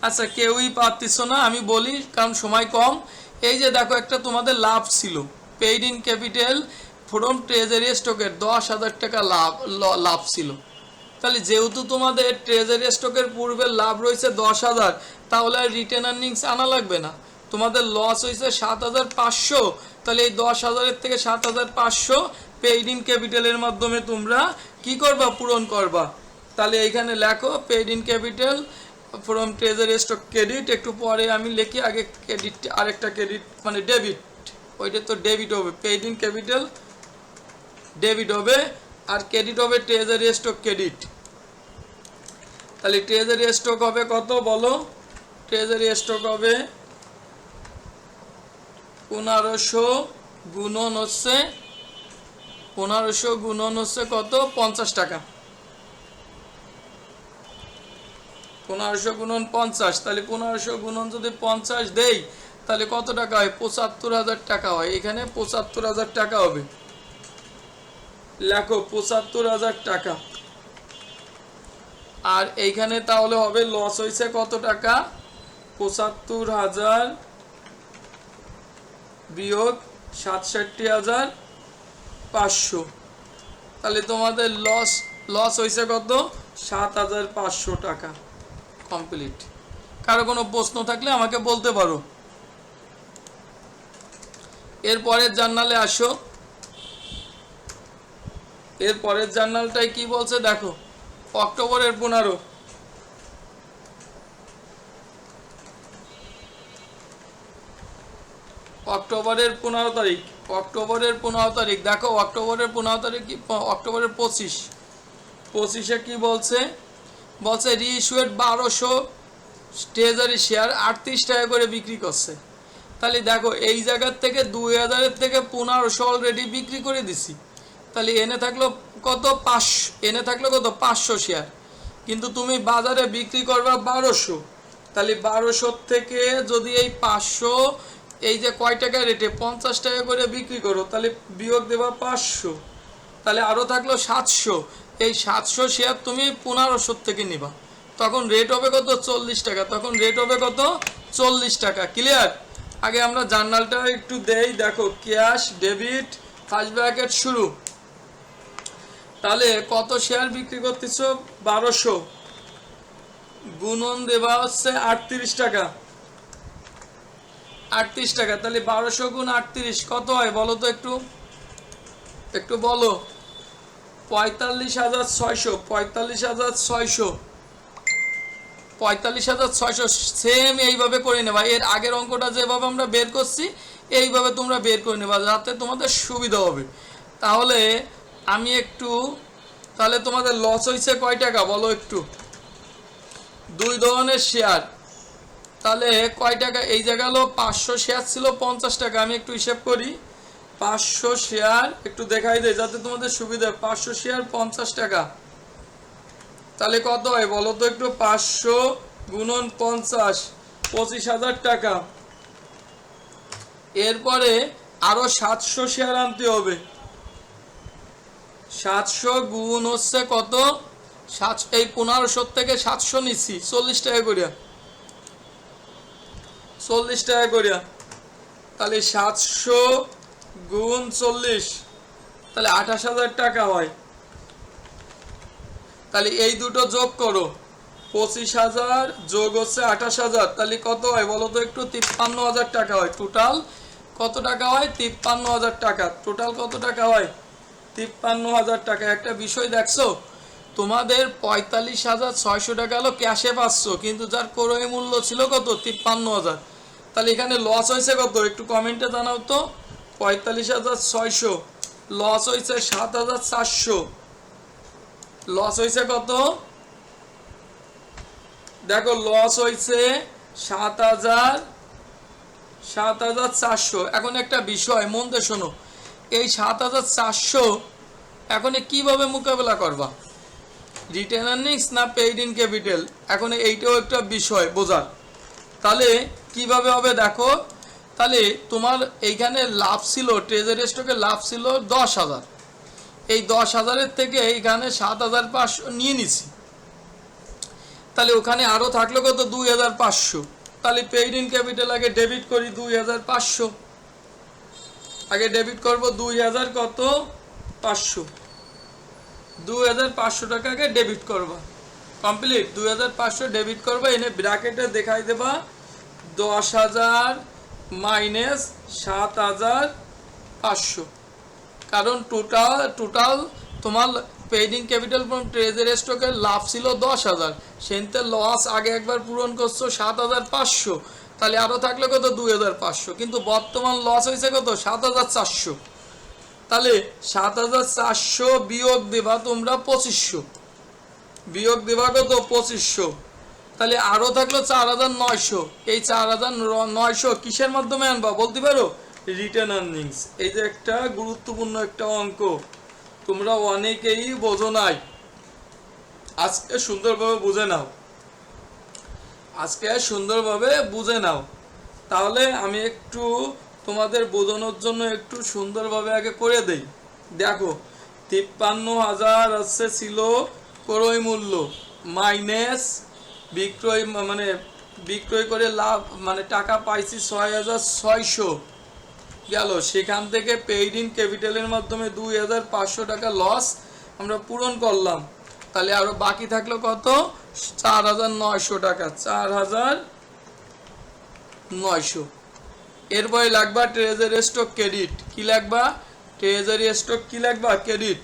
আচ্ছা, কেউই পারতিস না, আমি বলি কারণ সময় কম। এই যে দেখো একটা তোমাদের লাভ ছিল, paid in capital from treasury স্টকের 10,000 টাকা লাভ ছিল। তাহলে যেহেতু তোমাদের ট্রেজারি স্টকের পূর্বে লাভ রয়েছে 10,000, তাহলে আর রিটেন আর্নিংস আনা লাগবে না। তোমাদের লস হয়েছে 7,500, তাহলে এই 10,000-এর থেকে 7,500 পেইড ইন ক্যাপিটালের মাধ্যমে তোমরা কি করবা, পূরণ করবা। তাহলে এইখানে লেখো paid in capital from treasury stock credit, একটু পরে আমি লিখি, আগে ক্রেডিট আরেকটা ক্রেডিট মানে ডেবিট, ওইটা তো ডেবিট হবে, পেইড ইন ক্যাপিটাল ডেবিট হবে আর ক্রেডিট হবে ট্রেজারি স্টক ক্রেডিট। তাহলে ট্রেজারি স্টক হবে কত বলো, ট্রেজারি স্টক হবে 1500 গুণন হচ্ছে 1500 গুণন হচ্ছে কত, 50 টাকা। 1500 গুণন 50, তাহলে 1500 গুণন যদি 50 দেই তাহলে কত টাকা হয়, 75,000 টাকা হয়। এখানে 75,000 টাকা হবে, লেখো 75,000 টাকা। আর এইখানে তাহলে হবে লস হয়েছে কত টাকা, 75,000 বিয়োগ 67,500, তাহলে তোমাদের লস হয়েছে কত, 7,500 টাকা। কমপ্লিট। কারো কোনো প্রশ্ন থাকলে আমাকে বলতে পারো। এরপরের জার্নালে আসো, এরপরের জার্নালটাই কি বলছে দেখো, অক্টোবরের 15, অক্টোবরের 15 তারিখ, অক্টোবরের 15 তারিখ দেখো, অক্টোবরের 15 তারিখ কি, অক্টোবরের 25-এ কি বলছে, বলছে রিইস্যুড 1200 ট্রেজারি শেয়ার 38 টাকা করে বিক্রি করছে। তাহলে দেখো এই জায়গার থেকে 2000-এর থেকে 1500 অলরেডি বিক্রি করে দিছি, তাহলে এনে থাকলো কত, 500, এনে থাকলো কত, 500 শেয়ার, কিন্তু তুমি বাজারে বিক্রি করবা 1200, তাহলে 1200 থেকে যদি এই 500 এই যে কয় টাকা রেটে 50 টাকা করে বিক্রি করো, তাহলে বিয়োগ দেবা 500, তাহলে আরও থাকলো 700। এই 700 শেয়ার তুমি 1500 থেকে নিবা, তখন রেট হবে কত, 40 টাকা, তখন রেট হবে কত, 40 টাকা। ক্লিয়ার? আগে আমরা জার্নালটা একটু দেই, দেখো ক্যাশ ডেবিট ফার্স্ট ব্র্যাকেট শুরু, তাহলে কত শেয়ার বিক্রি করতেছো, 1200 গুণন দেবা হচ্ছে 38 টাকা, 38 টাকা, তাহলে 1200 গুণ 38 কত হয় বলো তো, একটু বলো, 45,600, 45,600, 45,600। সেম এইভাবে করে নেবা, এর আগের অঙ্কটা যেভাবে আমরা বের করছি এইভাবে তোমরা বের করে নেবা, যাতে তোমাদের সুবিধা হবে। তাহলে আমি একটু, তাহলে তোমাদের লস হয়েছে কয় টাকা বলো একটু, 2 ধরনের শেয়ার, তাহলে কয় টাকা, এই জায়গা হলো 500 শেয়ার ছিল 50 টাকা, আমি একটু হিসেব করি, 500 শেয়ার একটু দেখাই দেয় যাতে তোমাদের সুবিধা, 500 শেয়ার 50 টাকা, তাহলে কত হয় বলো তো একটু, 500 গুণন 50, 25,000 টাকা। এরপরে আরো 700 শেয়ার আনতে হবে, 700 গুণ হচ্ছে কত, 7, এই 1500 থেকে 700 নিচ্ছি, 40 টাকা করিয়া, 40 টাকা করিয়া, তাহলে 700 গুণ 40, তাহলে 28,000 টাকা হয়। তাহলে এই দুটো যোগ করো, 25,000 যোগ হচ্ছে 28,000, তাহলে কত হয় বলো তো একটু? 53,000 টাকা হয়। টোটাল কত টাকা হয়? 53,000 টাকা। টোটাল কত টাকা হয়? 53,000 টাকা। একটা বিষয় দেখছো, তোমাদের 45,600 টাকা হলো ক্যাশে পাচ্ছ, কিন্তু যার ক্রয় মূল্য ছিল কত? 53,000। তাহলে এখানে লস হয়েছে কত? একটু কমেন্টে জানাও তো। 45,600 লস হয়েছে 7,400। লস হয়েছে কত? দেখো লস হয়েছে 7,400। এখন একটা বিষয় মন দিয়ে শোনো, এই 7,400 এখন কিভাবে মোকাবেলা করবা? রিটেন আর্নিংস না পেইড ইন ক্যাপিটাল? এখন এইটাও একটা বিষয় বোঝার। তাহলে কিভাবে হবে দেখো, তাহলে তোমার এইখানে লাভ ছিল, ট্রেজারি স্টকে লাভ ছিল 10,000। এই 10,000-এর থেকে এইখানে 7,500 নিয়ে নিছি, তাহলে ওখানে আরও থাকলো কত? 2,500। তাহলে পেইড ইন ক্যাপিটাল আগে ডেবিট করি 2,500। আগে ডেবিট করব 2,000 কত? 500। 2,500 টাকা আগে ডেবিট করবা। কমপ্লিট। 2,500 ডেবিট করবা, এনে ব্র্যাকেটে দেখাই দেবা 10,000 মাইনাস 7,500। কারণ টোটাল তোমার paid in capital from treasury স্টকের লাভ ছিল 10,000, সেন্টের লস আগে একবার পূরণ করছো 7,500, তাহলে আরও থাকলো কত? 2,500। কিন্তু বর্তমান লস হয়েছে কত? 7,400। তাহলে 7,400 বিয়োগ দেবা তোমরা 2500, বিয়োগ দেবা কত? 2500। তাহলে আরও থাকলো 4,900। এই 4,900 কিসের মাধ্যমে আনবা বলতে পারো? Return earnings. এই যে একটা গুরুত্বপূর্ণ একটা অঙ্ক, তোমরা অনেকেই বোঝো নাই। আজকে সুন্দরভাবে বুঝে নাও, আজকে সুন্দরভাবে বুঝে নাও। তাহলে আমি একটু তোমাদের বোঝানোর জন্য একটু সুন্দরভাবে আগে করে দেই। দেখো 53,000 আছে ছিল ক্রয় মূল্য, মাইনাস বিক্রয় মানে বিক্রয় করে লাভ মানে টাকা পাইছি 6,600 গেল। সেখান থেকে পেইড ইন ক্যাপিটালের মাধ্যমে 2,500 টাকা লস আমরা পূরণ করলাম। তাহলে আরও বাকি থাকলো কত? 4,900 টাকা। 4,900। এরপরে লাগবা ট্রেজারি স্টক ক্রেডিট। কি লাগবা? ট্রেজারি স্টক কি লাগবা? ক্রেডিট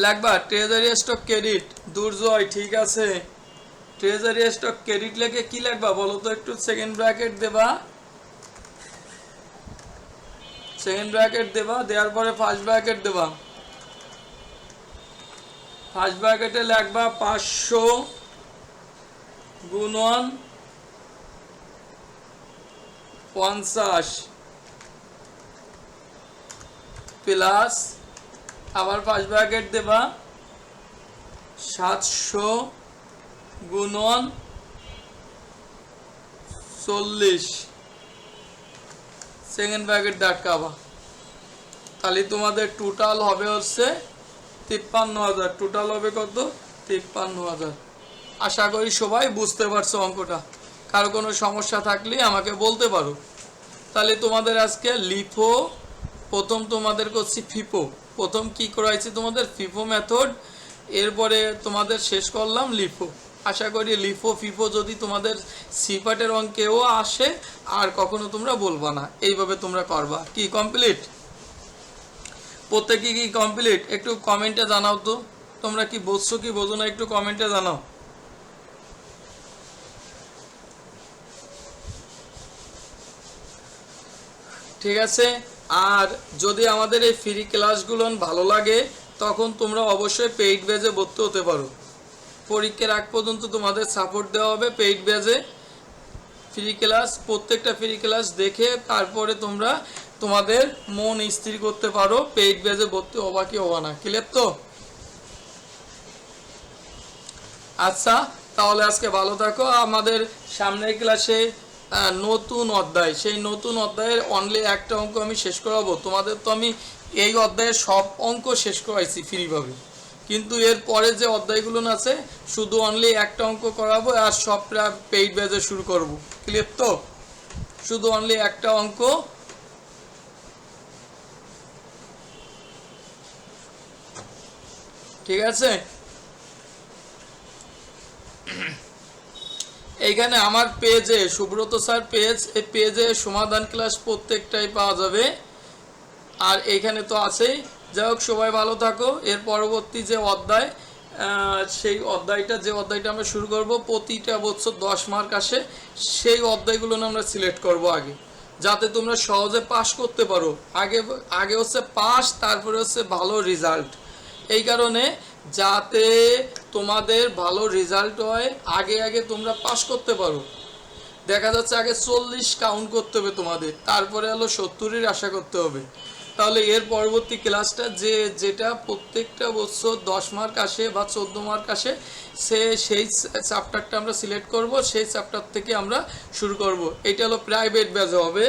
লাগবা। Treasury stock credit. দুর্জয় ঠিক আছে। ট্রেজারি স্টক ক্রেডিট লেগে কি লাগবা বলো তো একটু? সেকেন্ড ব্র্যাকেট দেবা, সেকেন্ড ব্র্যাকেট দেবা, দেওয়ার পরে ফার্স্ট ব্র্যাকেট দেবা। ফার্স্ট ব্র্যাকেটে লাগবা 500 গুণন 50 প্লাস, আবার ফার্স্ট ব্র্যাকেট দেবা 700 গুণন 40, সেকেন্ড ব্র্যাকেট ডাকাবা। তাহলে তোমাদের টোটাল হবে হচ্ছে 53,000। টোটাল হবে কত? 53,000। আশা করি সবাই বুঝতে পারছো অঙ্কটা। কারো কোনো সমস্যা থাকলে আমাকে বলতে পারো। তাহলে তোমাদের আজকে লিফো, প্রথম তোমাদের করছি ফিফো। প্রথম কি করাইছি তোমাদের? FIFO method. এরপরে তোমাদের শেষ করলাম লিফো। আশা করি লিফো ফিফো যদি তোমাদের সিপাটের অঙ্কেও আসে আর কখনো তোমরা বলবা না। এইভাবে তোমরা করবা। কি কমপ্লিট? প্রত্যেকে কি কমপ্লিট? একটু কমেন্টে জানাও তো তোমরা কি বুঝছো কি বোঝো না, একটু কমেন্টে জানাও। ঠিক আছে। আর যদি আমাদের এই ফ্রি ক্লাসগুলো ভালো লাগে তখন তোমরা অবশ্যই পেইড ব্যাচে ভর্তি হতে পারো। পরীক্ষার আগ পর্যন্ত তোমাদের সাপোর্ট দেওয়া হবে পেইড ব্যাচে। ফ্রি ক্লাস, প্রত্যেকটা ফ্রি ক্লাস দেখে তারপরে তোমরা তোমাদের মন স্থির করতে পারো পেইড ব্যাচে ভর্তি হবা কি হবা না। ক্লিয়ার তো? আচ্ছা, তাহলে আজকে ভালো থাকো। আমাদের সামনের ক্লাসে নতুন অধ্যায়, সেই নতুন অধ্যায়ের অনলি একটা অঙ্ক আমি শেষ করাবো তোমাদের। তো আমি এই অধ্যায়ের সব অঙ্ক শেষ করাইছি ফ্রিভাবে, কিন্তু এর পরে যে অধ্যায়গুলো আছে শুধু অনলি একটা অঙ্ক করাবো আর সবটা পেইড ব্যাচে শুরু করব। ক্লিয়ার তো? শুধু অনলি একটা অঙ্ক। ঠিক আছে। এইখানে আমার পেজে সুব্রত স্যার পেজ, এই পেজে সমাধান ক্লাস প্রত্যেকটাই পাওয়া যাবে। আর এইখানে তো আছেই। যাই হোক, সবাই ভালো থাকো। এর পরবর্তী যে অধ্যায়, সেই অধ্যায়টা, যে অধ্যায়টা আমরা শুরু করব, প্রতিটা বছর 10 মার্ক আসে, সেই অধ্যায়গুলো আমরা সিলেক্ট করব আগে, যাতে তোমরা সহজে পাস করতে পারো। আগে আগে হচ্ছে পাস, তারপরে হচ্ছে ভালো রেজাল্ট। এই কারণে যাতে তোমাদের ভালো রেজাল্ট হয়, আগে আগে তোমরা পাস করতে পারো। দেখা যাচ্ছে আগে 40 কাউন্ট করতে হবে তোমাদের, তারপরে হলো 70-এর আশা করতে হবে। তাহলে এর পরবর্তী ক্লাসটা যেটা প্রত্যেকটা বছর 10 মার্ক আসে বা 14 মার্ক আসে, সেই চ্যাপ্টারটা আমরা সিলেক্ট করব, সেই চ্যাপ্টার থেকে আমরা শুরু করব। এটা হলো প্রাইভেট ব্যাচ হবে,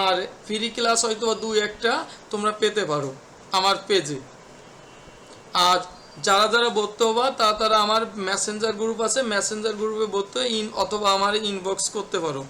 আর ফ্রি ক্লাস হয়তো 2-1টা তোমরা পেতে পারো আমার পেজে। আর যারা যারা ভর্তি হবা তারা আমার মেসেঞ্জার গ্রুপ আছে, মেসেঞ্জার গ্রুপে ভর্তি অথবা আমার ইনবক্স করতে পারো।